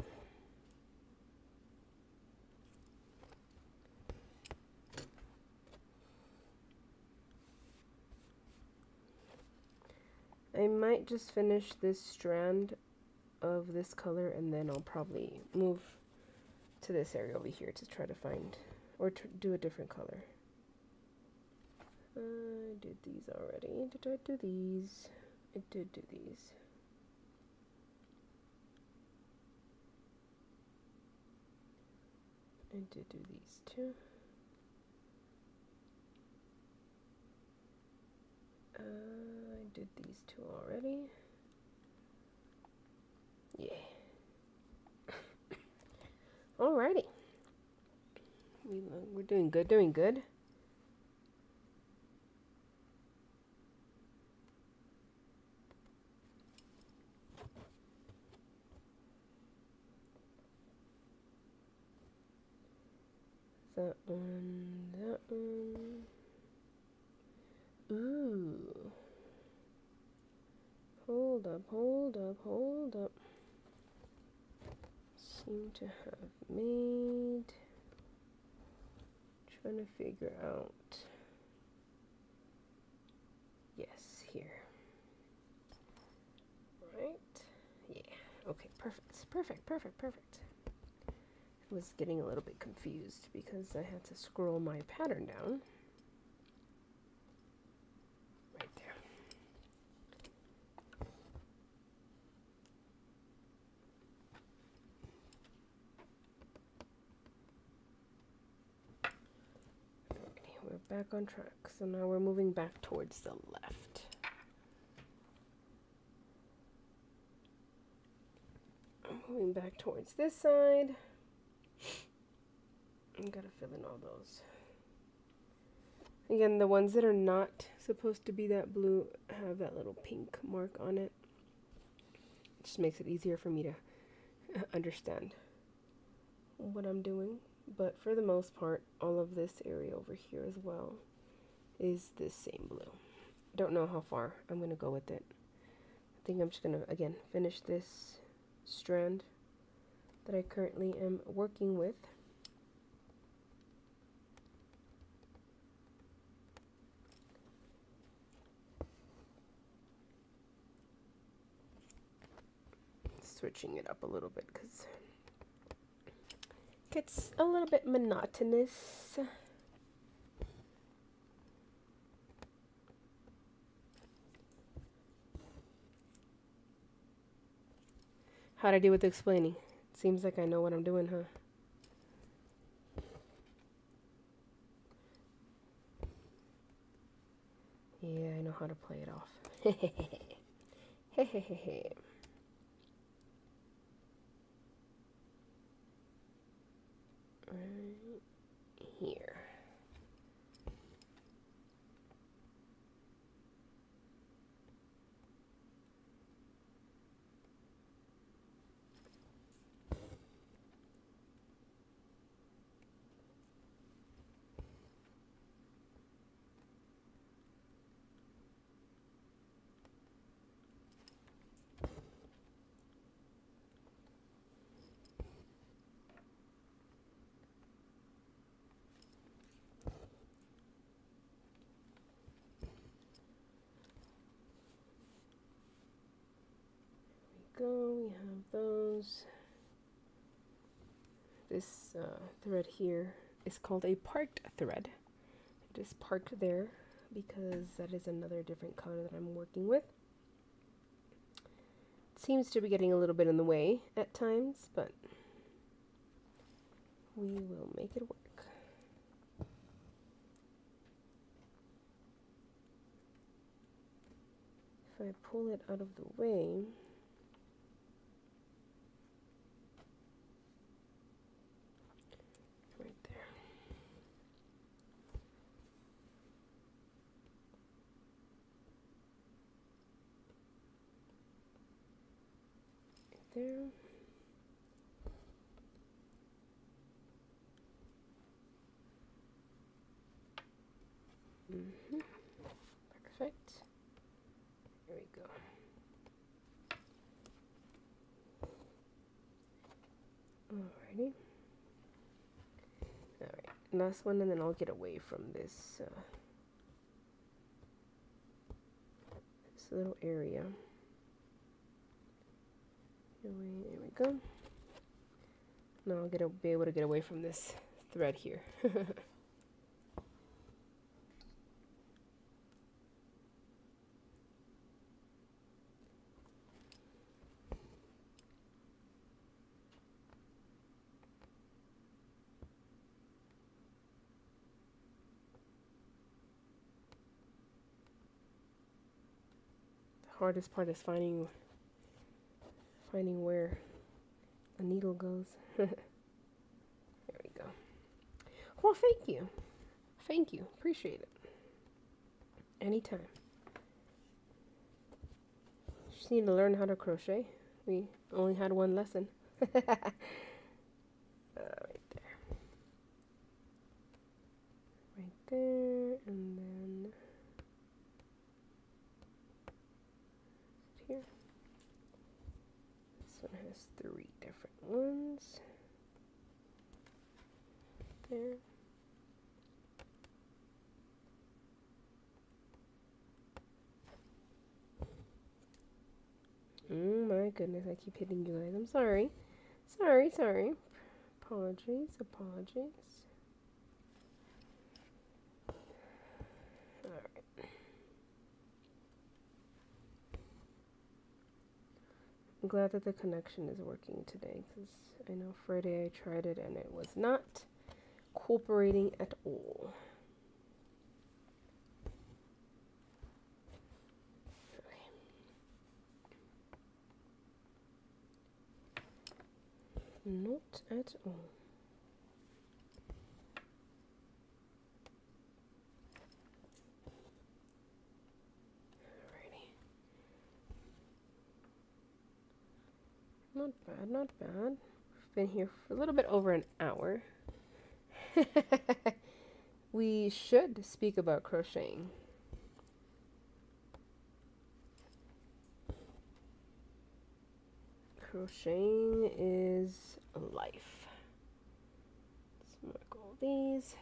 I might just finish this strand of this color and then I'll probably move to this area over here to try to find or to do a different color. I did these already. Did I do these? I did do these. I did do these too. I did these two already. Yeah. Alrighty. We're doing good, doing good. That one, that one. Ooh. Hold up, hold up, hold up. Seem to have made. Trying to figure out. Yes, here. Right? Yeah. Okay, perfect. Perfect, perfect, perfect. I was getting a little bit confused because I had to scroll my pattern down. Right there. We're back on track. So now we're moving back towards the left. I'm moving back towards this side. I gotta fill in all those. Again, the ones that are not supposed to be that blue have that little pink mark on it. It just makes it easier for me to understand what I'm doing. But for the most part, all of this area over here as well is this same blue. Don't know how far I'm going to go with it. I think I'm just going to, again, finish this strand that I currently am working with. Switching it up a little bit because it gets a little bit monotonous. How'd I do with explaining? Seems like I know what I'm doing, huh? Yeah, I know how to play it off. Hehehehe. Right here. go. We have those. This thread here is called a parked thread. It is parked there because that is another different color that I'm working with. It seems to be getting a little bit in the way at times, but we will make it work. If I pull it out of the way, right there. Right there. Perfect. There we go. Alrighty. Alright, last one, and then I'll get away from this this little area. There we go. Now I'll be able to get away from this thread here. Hardest part is finding where the needle goes. There we go. Well, thank you, appreciate it. Anytime. Just need to learn how to crochet. We only had one lesson. Right there, and then here. This one has 3 different ones. There. Oh my goodness, I keep hitting you guys. I'm sorry. Sorry. Apologies. Alright. I'm glad that the connection is working today, because I know Friday I tried it and it was not cooperating at all. Not at all. Alrighty. Not bad. We've been here for a little bit over an hour. We should speak about crocheting. Crocheting is life. Let's mark all these.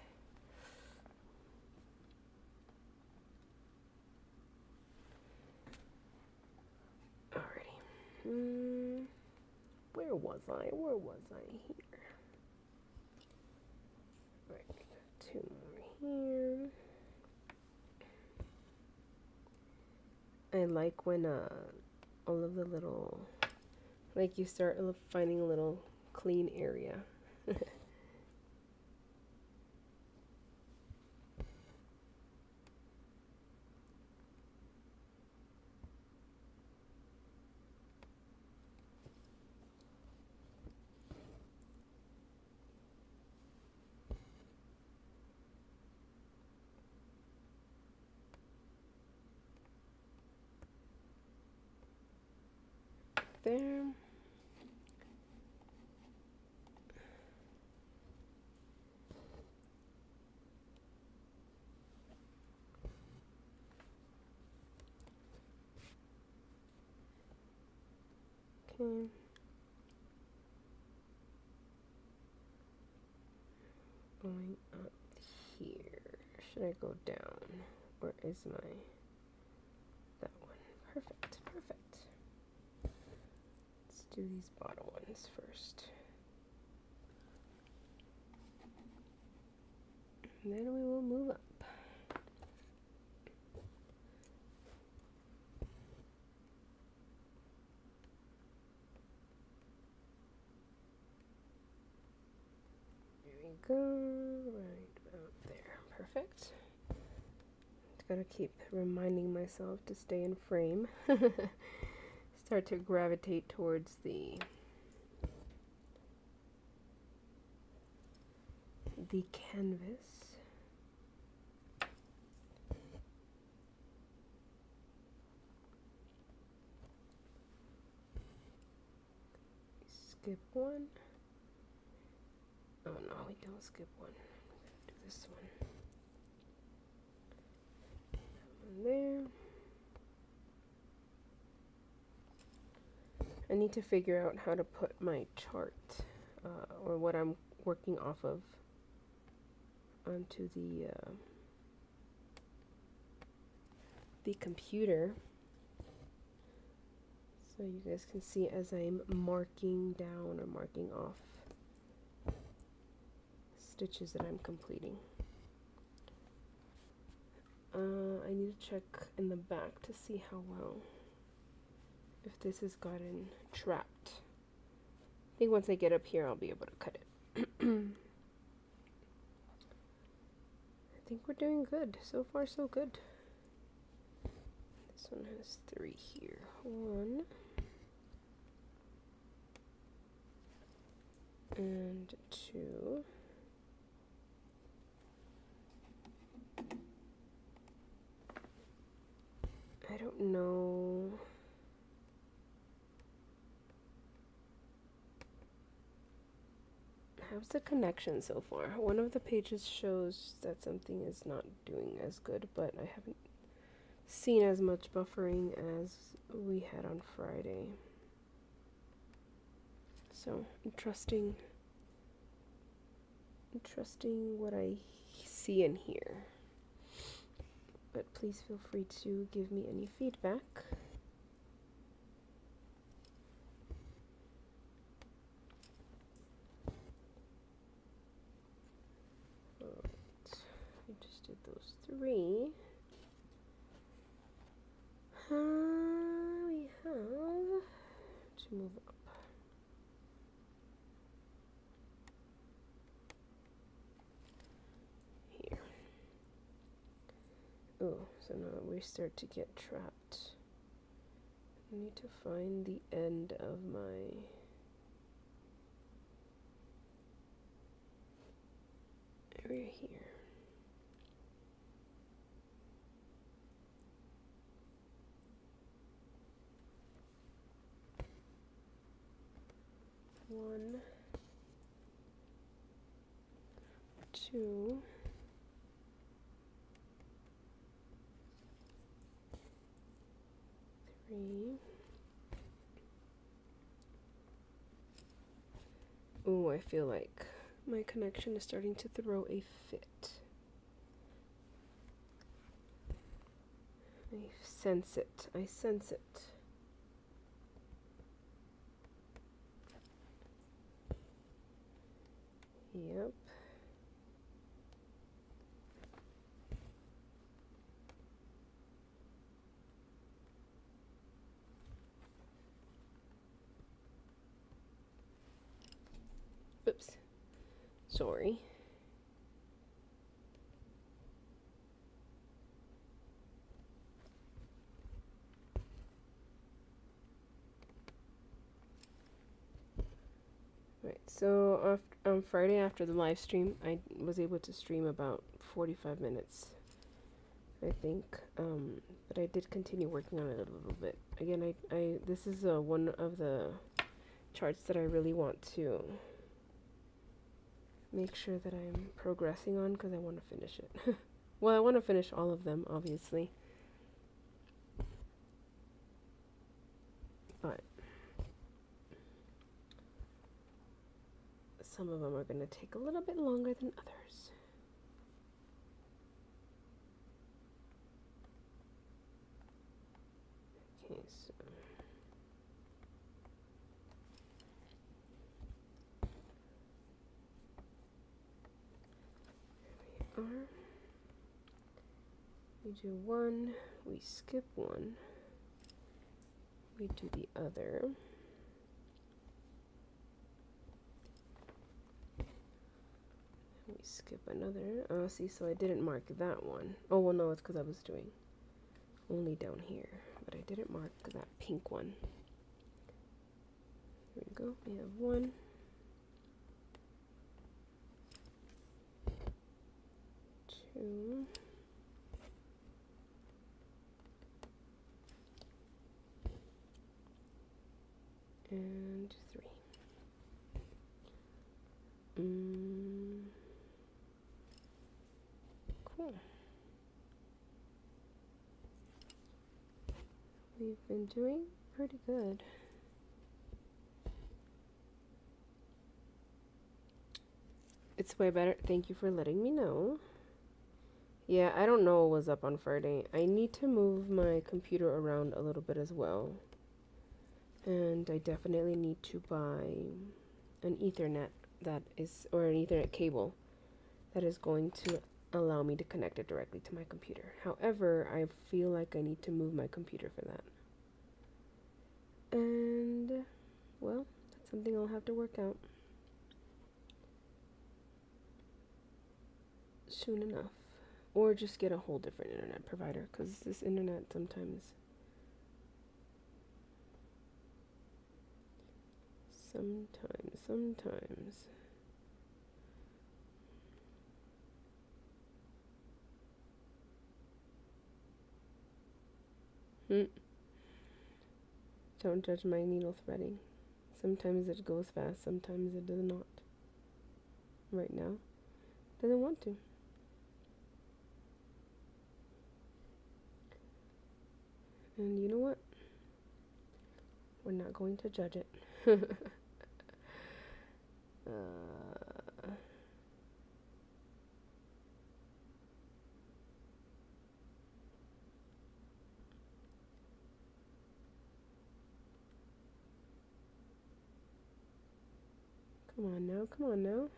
Alrighty. Where was I here? Right, we got 2 more here. I like when all of the little, like, you start finding a little clean area. There. Okay. Going up here. Should I go down? Where is my... That one. Perfect. do these bottom ones first. And then we will move up. There we go, right about there. Perfect. Gotta keep reminding myself to stay in frame. Start to gravitate towards the canvas. Skip one. Oh no, we don't skip one. Do this one. That one there. I need to figure out how to put my chart or what I'm working off of onto the computer, so you guys can see as I'm marking down or marking off stitches that I'm completing. I need to check in the back to see how well, if this has gotten trapped. I think once I get up here I'll be able to cut it. I think we're doing good. So far so good. This one has 3 here. 1 and 2. I don't know. How's the connection so far? One of the pages shows that something is not doing as good, but I haven't seen as much buffering as we had on Friday. So I'm trusting what I see and hear. But please feel free to give me any feedback. We just did those 3. We have to move up. Here. Oh, so now we start to get trapped. I need to find the end of my area here. One, 2, 3. Oh, I feel like my connection is starting to throw a fit. I sense it. I sense it. Yep. Oops. Sorry. Right, so on Friday after the live stream, I was able to stream about 45 minutes, I think. But I did continue working on it a little bit. Again, this is one of the charts that I really want to make sure that I'm progressing on because I want to finish it. Well, I want to finish all of them, obviously. But some of them are going to take a little bit longer than others. Okay, so We do one, we skip one, we do the other. We skip another. Oh, see, so I didn't mark that one. Oh, well, no, it's because I was doing only down here. But I didn't mark that pink one. Here we go. We have one. Two. And three. Cool. We've been doing pretty good. It's way better. Thank you for letting me know. Yeah, I don't know what was up on Friday. I need to move my computer around a little bit as well. And I definitely need to buy an Ethernet or an Ethernet cable that is going to allow me to connect it directly to my computer. However, I feel like I need to move my computer for that. And, well, that's something I'll have to work out soon enough. Or just get a whole different internet provider, because this internet sometimes Don't judge my needle threading. Sometimes it goes fast, sometimes it does not. Right now, it doesn't want to. And you know what? We're not going to judge it. Come on now, come on now.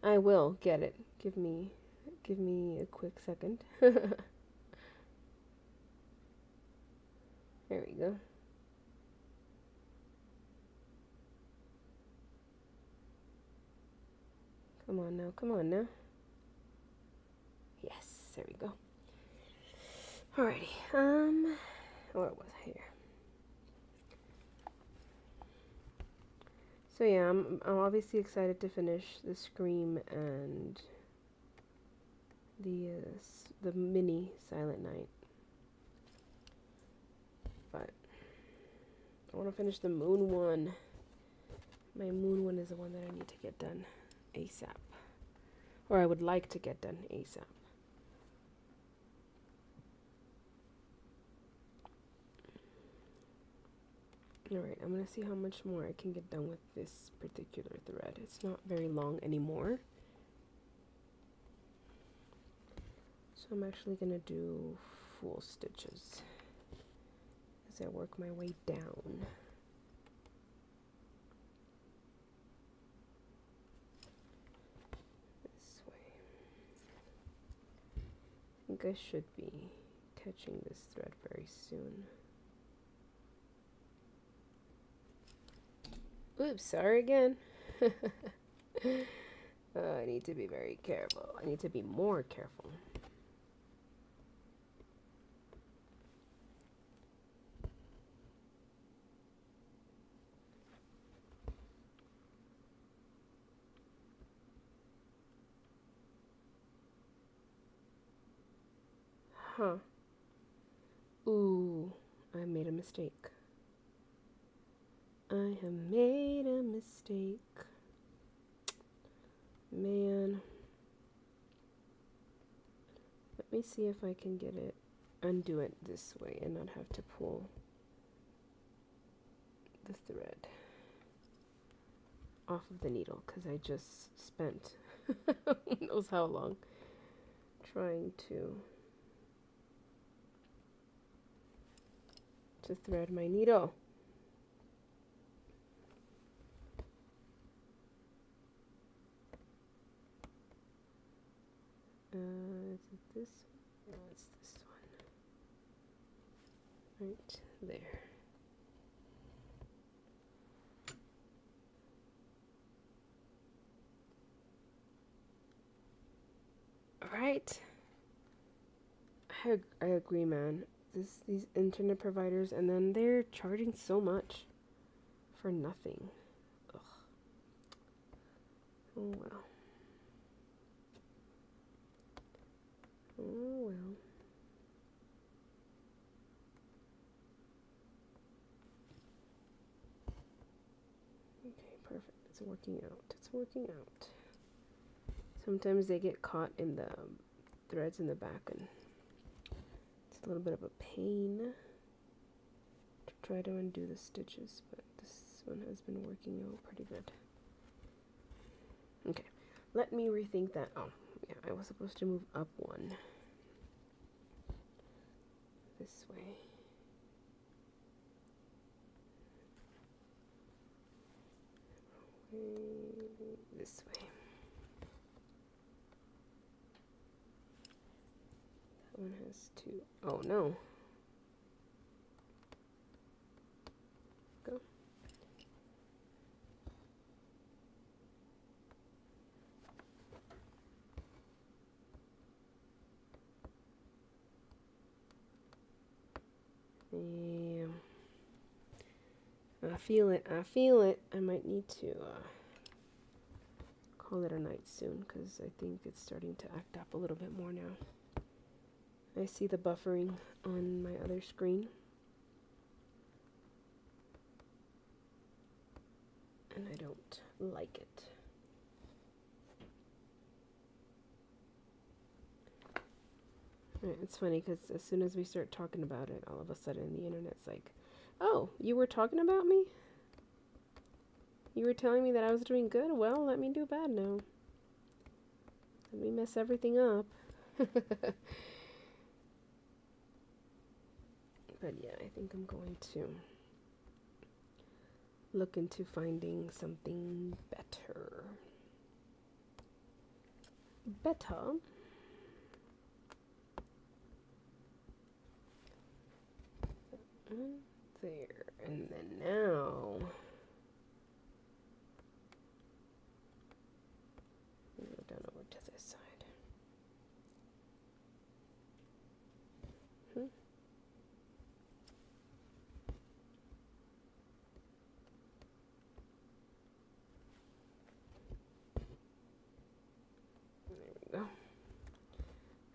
I will get it. Give me a quick second. There we go. Come on now, come on now. Yes, there we go. Alrighty, where was I here? So yeah, I'm obviously excited to finish the Scream and the mini Silent Night. But I want to finish the Moon one. My Moon one is the one that I need to get done ASAP. Or I would like to get done ASAP. Alright, I'm going to see how much more I can get done with this particular thread. It's not very long anymore. So I'm actually going to do full stitches as I work my way down. This way. I think I should be catching this thread very soon. Oops, sorry again. I need to be very careful. I need to be more careful. Huh. Ooh, I made a mistake. I have made a mistake. Man. Let me see if I can get it, undo it this way and not have to pull the thread off of the needle, because I just spent who knows how long trying to thread my needle. this? No, it's this one. Right there. Right. I agree, man. These internet providers, and then they're charging so much for nothing. Ugh. Oh well. Oh well. Okay, perfect. It's working out. It's working out. Sometimes they get caught in the threads in the back, and it's a little bit of a pain to try to undo the stitches, but this one has been working out pretty good. Okay, let me rethink that. Oh, yeah, I was supposed to move up one. This way. This way. That one has two. Oh no. Go. Yeah. I feel it. I feel it. I might need to call it a night soon, because I think it's starting to act up a little bit more now. I see the buffering on my other screen. And I don't like it. Right, it's funny because as soon as we start talking about it, all of a sudden the internet's like, oh, you were talking about me? You were telling me that I was doing good? Well, let me do bad now. Let me mess everything up. But yeah, I think I'm going to look into finding something better. There, and then now we go down over to this side. There we go.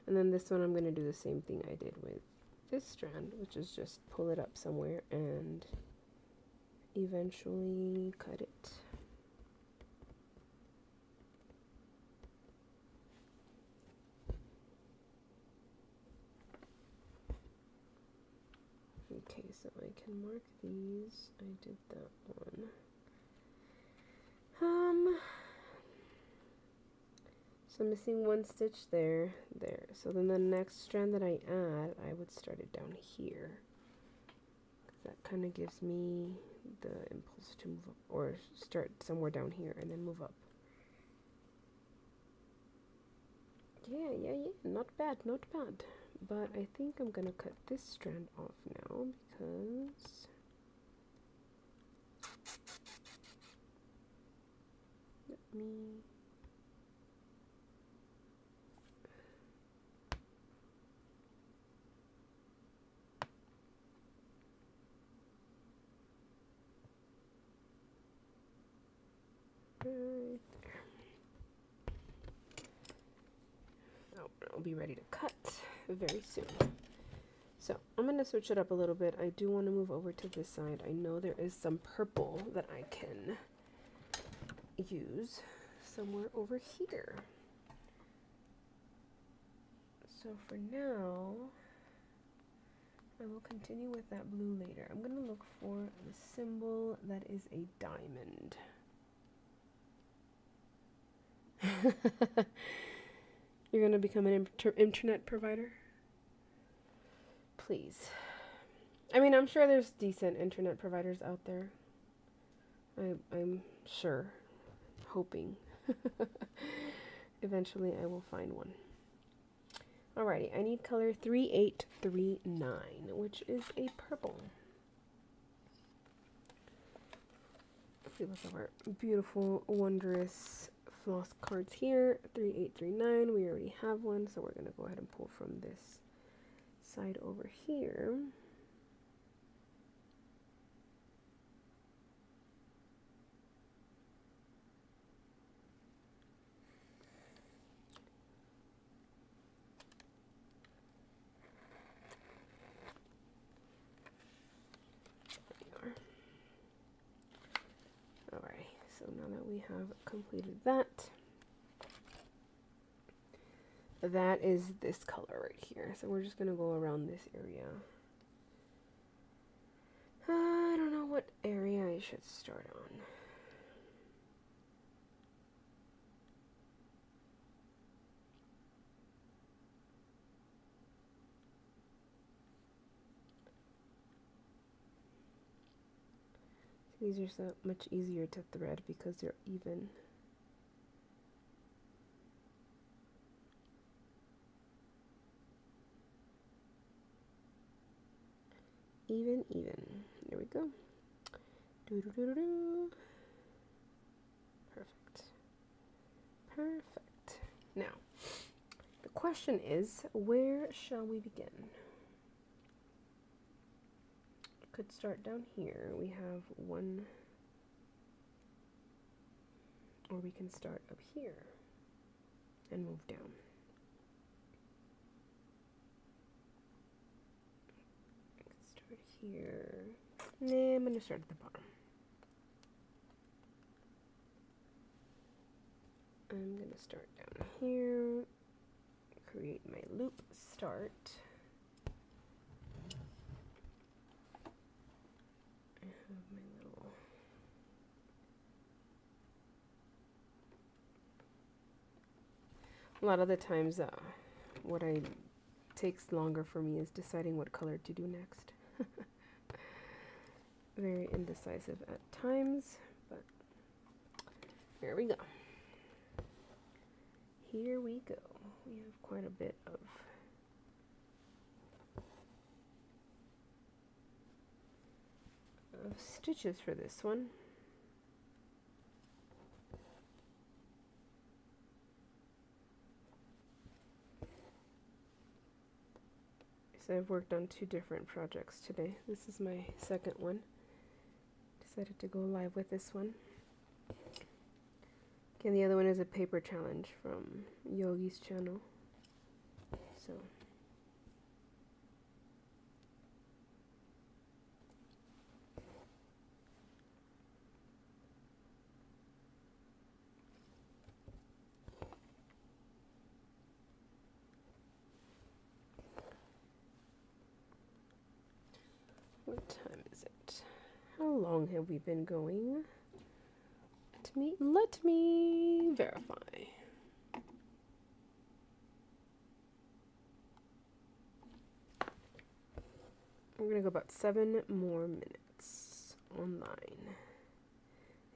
And then this one I'm going to do the same thing I did with this strand, which is just pull it up somewhere and eventually cut it. Okay, so I can mark these. I did that one. So I'm missing one stitch there. So then the next strand that I add, I would start it down here. That kind of gives me the impulse to move up, or start somewhere down here and then move up. Yeah, not bad. But I think I'm gonna cut this strand off now because let me right there. Oh, I'll be ready to cut very soon. So I'm going to switch it up a little bit. I do want to move over to this side. I know there is some purple that I can use somewhere over here. So for now, I will continue with that blue later. I'm going to look for the symbol that is a diamond. You're going to become an internet provider? Please. I mean, I'm sure there's decent internet providers out there. I'm sure. Hoping. Eventually I will find one. Alrighty, I need color 3839, which is a purple. We look at our beautiful, wondrous floss cards here. 3839, we already have one, so we're going to go ahead and pull from this side over here. Alright, so now that we have completed that, that is this color right here. So we're just going to go around this area. I don't know what area I should start on. These are so much easier to thread because they're even. Even. There we go. Doo-doo-doo-doo-doo. Perfect. Now, the question is, where shall we begin? Could start down here. We have one, or we can start up here and move down. Start here. Nah, I'm gonna start at the bottom. I'm gonna start down here, create my loop, start. I have my little a lot of the times what takes longer for me is deciding what color to do next. Very indecisive at times, but here we go. Here we go. We have quite a bit of stitches for this one. So I've worked on 2 different projects today. This is my second one. Decided to go live with this one. And the other one is a paper challenge from Yogi's channel. So what time is it? How long have we been going? Let me verify. We're gonna go about 7 more minutes online.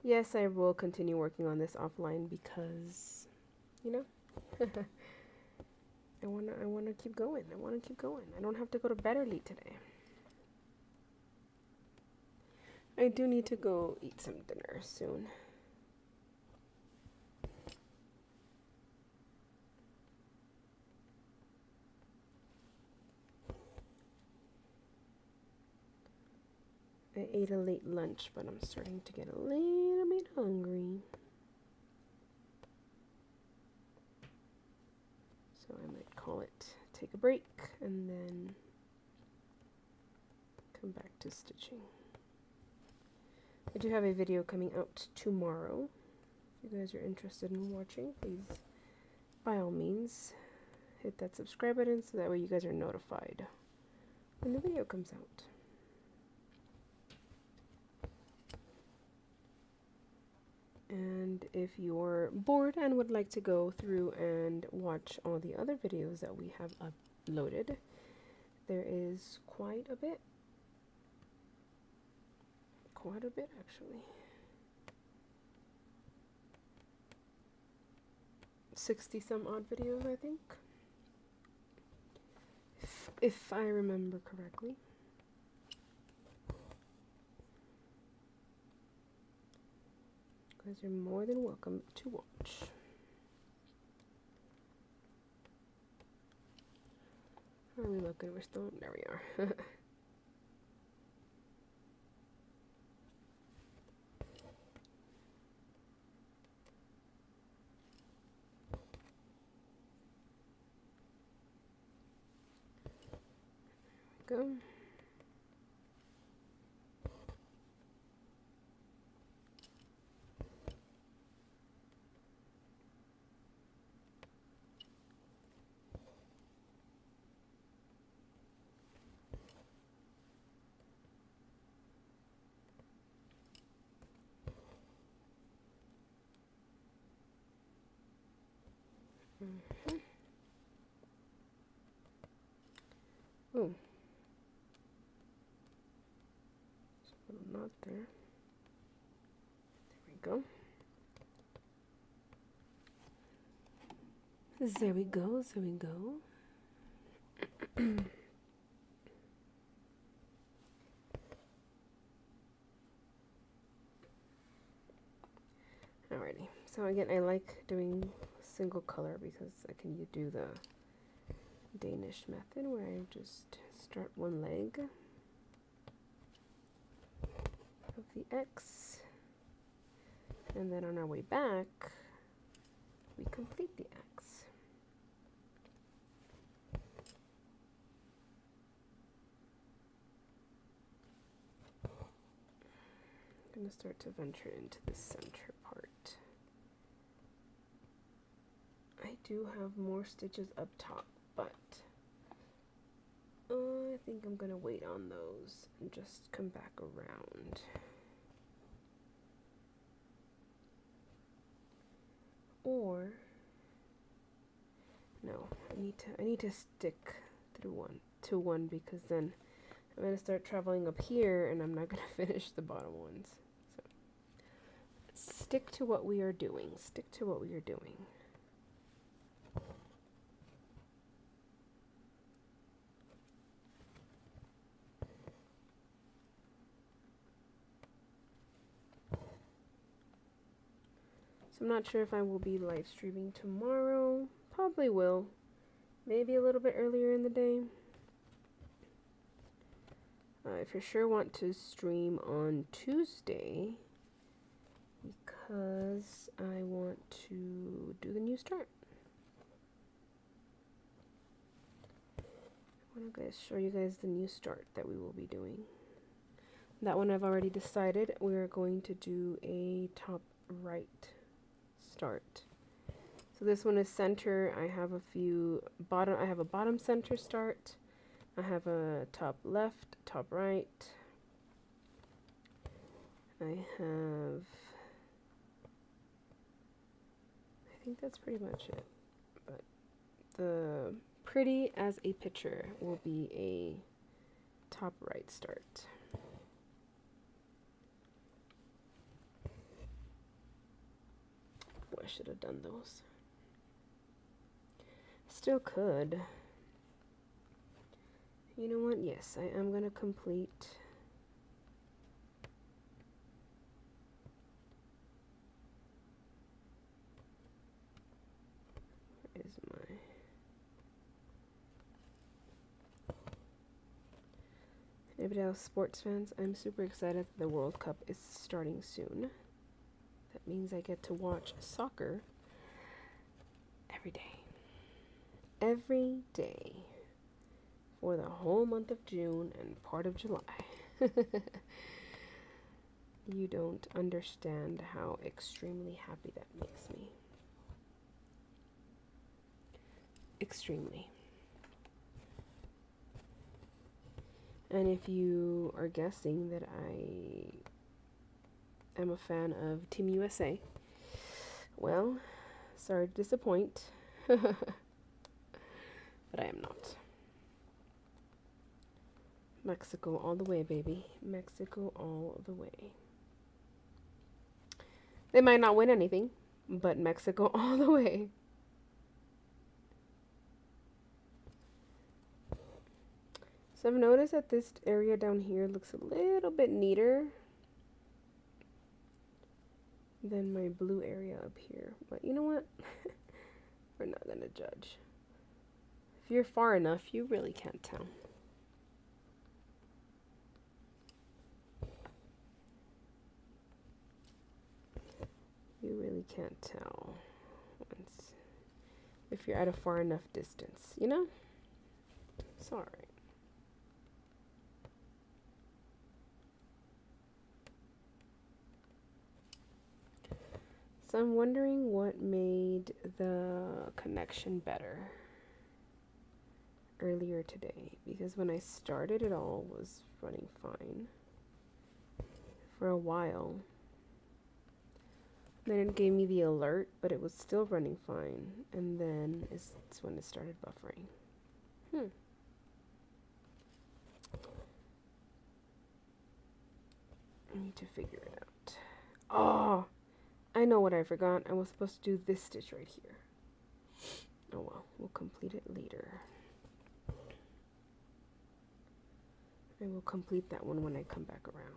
Yes, I will continue working on this offline because, you know, I wanna keep going. I don't have to go to bed early today. I do need to go eat some dinner soon. I ate a late lunch, but I'm starting to get a little bit hungry. So I might call it take a break and then come back to stitching. I do have a video coming out tomorrow. If you guys are interested in watching, please, by all means, hit that subscribe button so that way you guys are notified when the video comes out. And if you're bored and would like to go through and watch all the other videos that we have uploaded, there is quite a bit actually. 60 some odd videos, I think. if I remember correctly. You guys are more than welcome to watch. Where are we looking? We're still, there we are. Go. Oh, there's a little knot there. There we go. There we go, there we go. Alrighty, so again, I like doing single color because I can do the Danish method where I just start one leg of the X, and then on our way back, we complete the X. I'm going to start to venture into the center part. I do have more stitches up top, but I think I'm going to wait on those and just come back around. Or no, I need to stick through one because then I'm going to start traveling up here and I'm not going to finish the bottom ones. So stick to what we are doing. Stick to what we are doing. So I'm not sure if I will be live streaming tomorrow. Probably will. Maybe a little bit earlier in the day. I for sure want to stream on Tuesday because I want to do the new start. I want to show you guys the new start that we will be doing. That one I've already decided. We are going to do a top right start. So this one is center. I have a few bottom. I have a bottom center start. I have a top left, top right. I think that's pretty much it. But the pretty as a picture will be a top right start. Oh, I should have done those. Still could. You know what? Yes, I am going to complete. Where is my... Anybody else sports fans? I'm super excited that the World Cup is starting soon. That means I get to watch soccer every day. Every day. For the whole month of June and part of July. You don't understand how extremely happy that makes me. Extremely. And if you are guessing that I am a fan of Team USA, well, sorry to disappoint, but I am not. Mexico all the way, baby. Mexico all the way. They might not win anything, but Mexico all the way. So I've noticed that this area down here looks a little bit neater than my blue area up here. But you know what? We're not going to judge. If you're far enough, you really can't tell. You really can't tell once if you're at a far enough distance, you know? It's alright. So I'm wondering what made the connection better earlier today, because when I started it all was running fine for a while. Then it gave me the alert, but it was still running fine, and then it's when it started buffering. I need to figure it out. Oh, I know what I forgot. I was supposed to do this stitch right here. Oh well, we'll complete it later. I will complete that one when I come back around.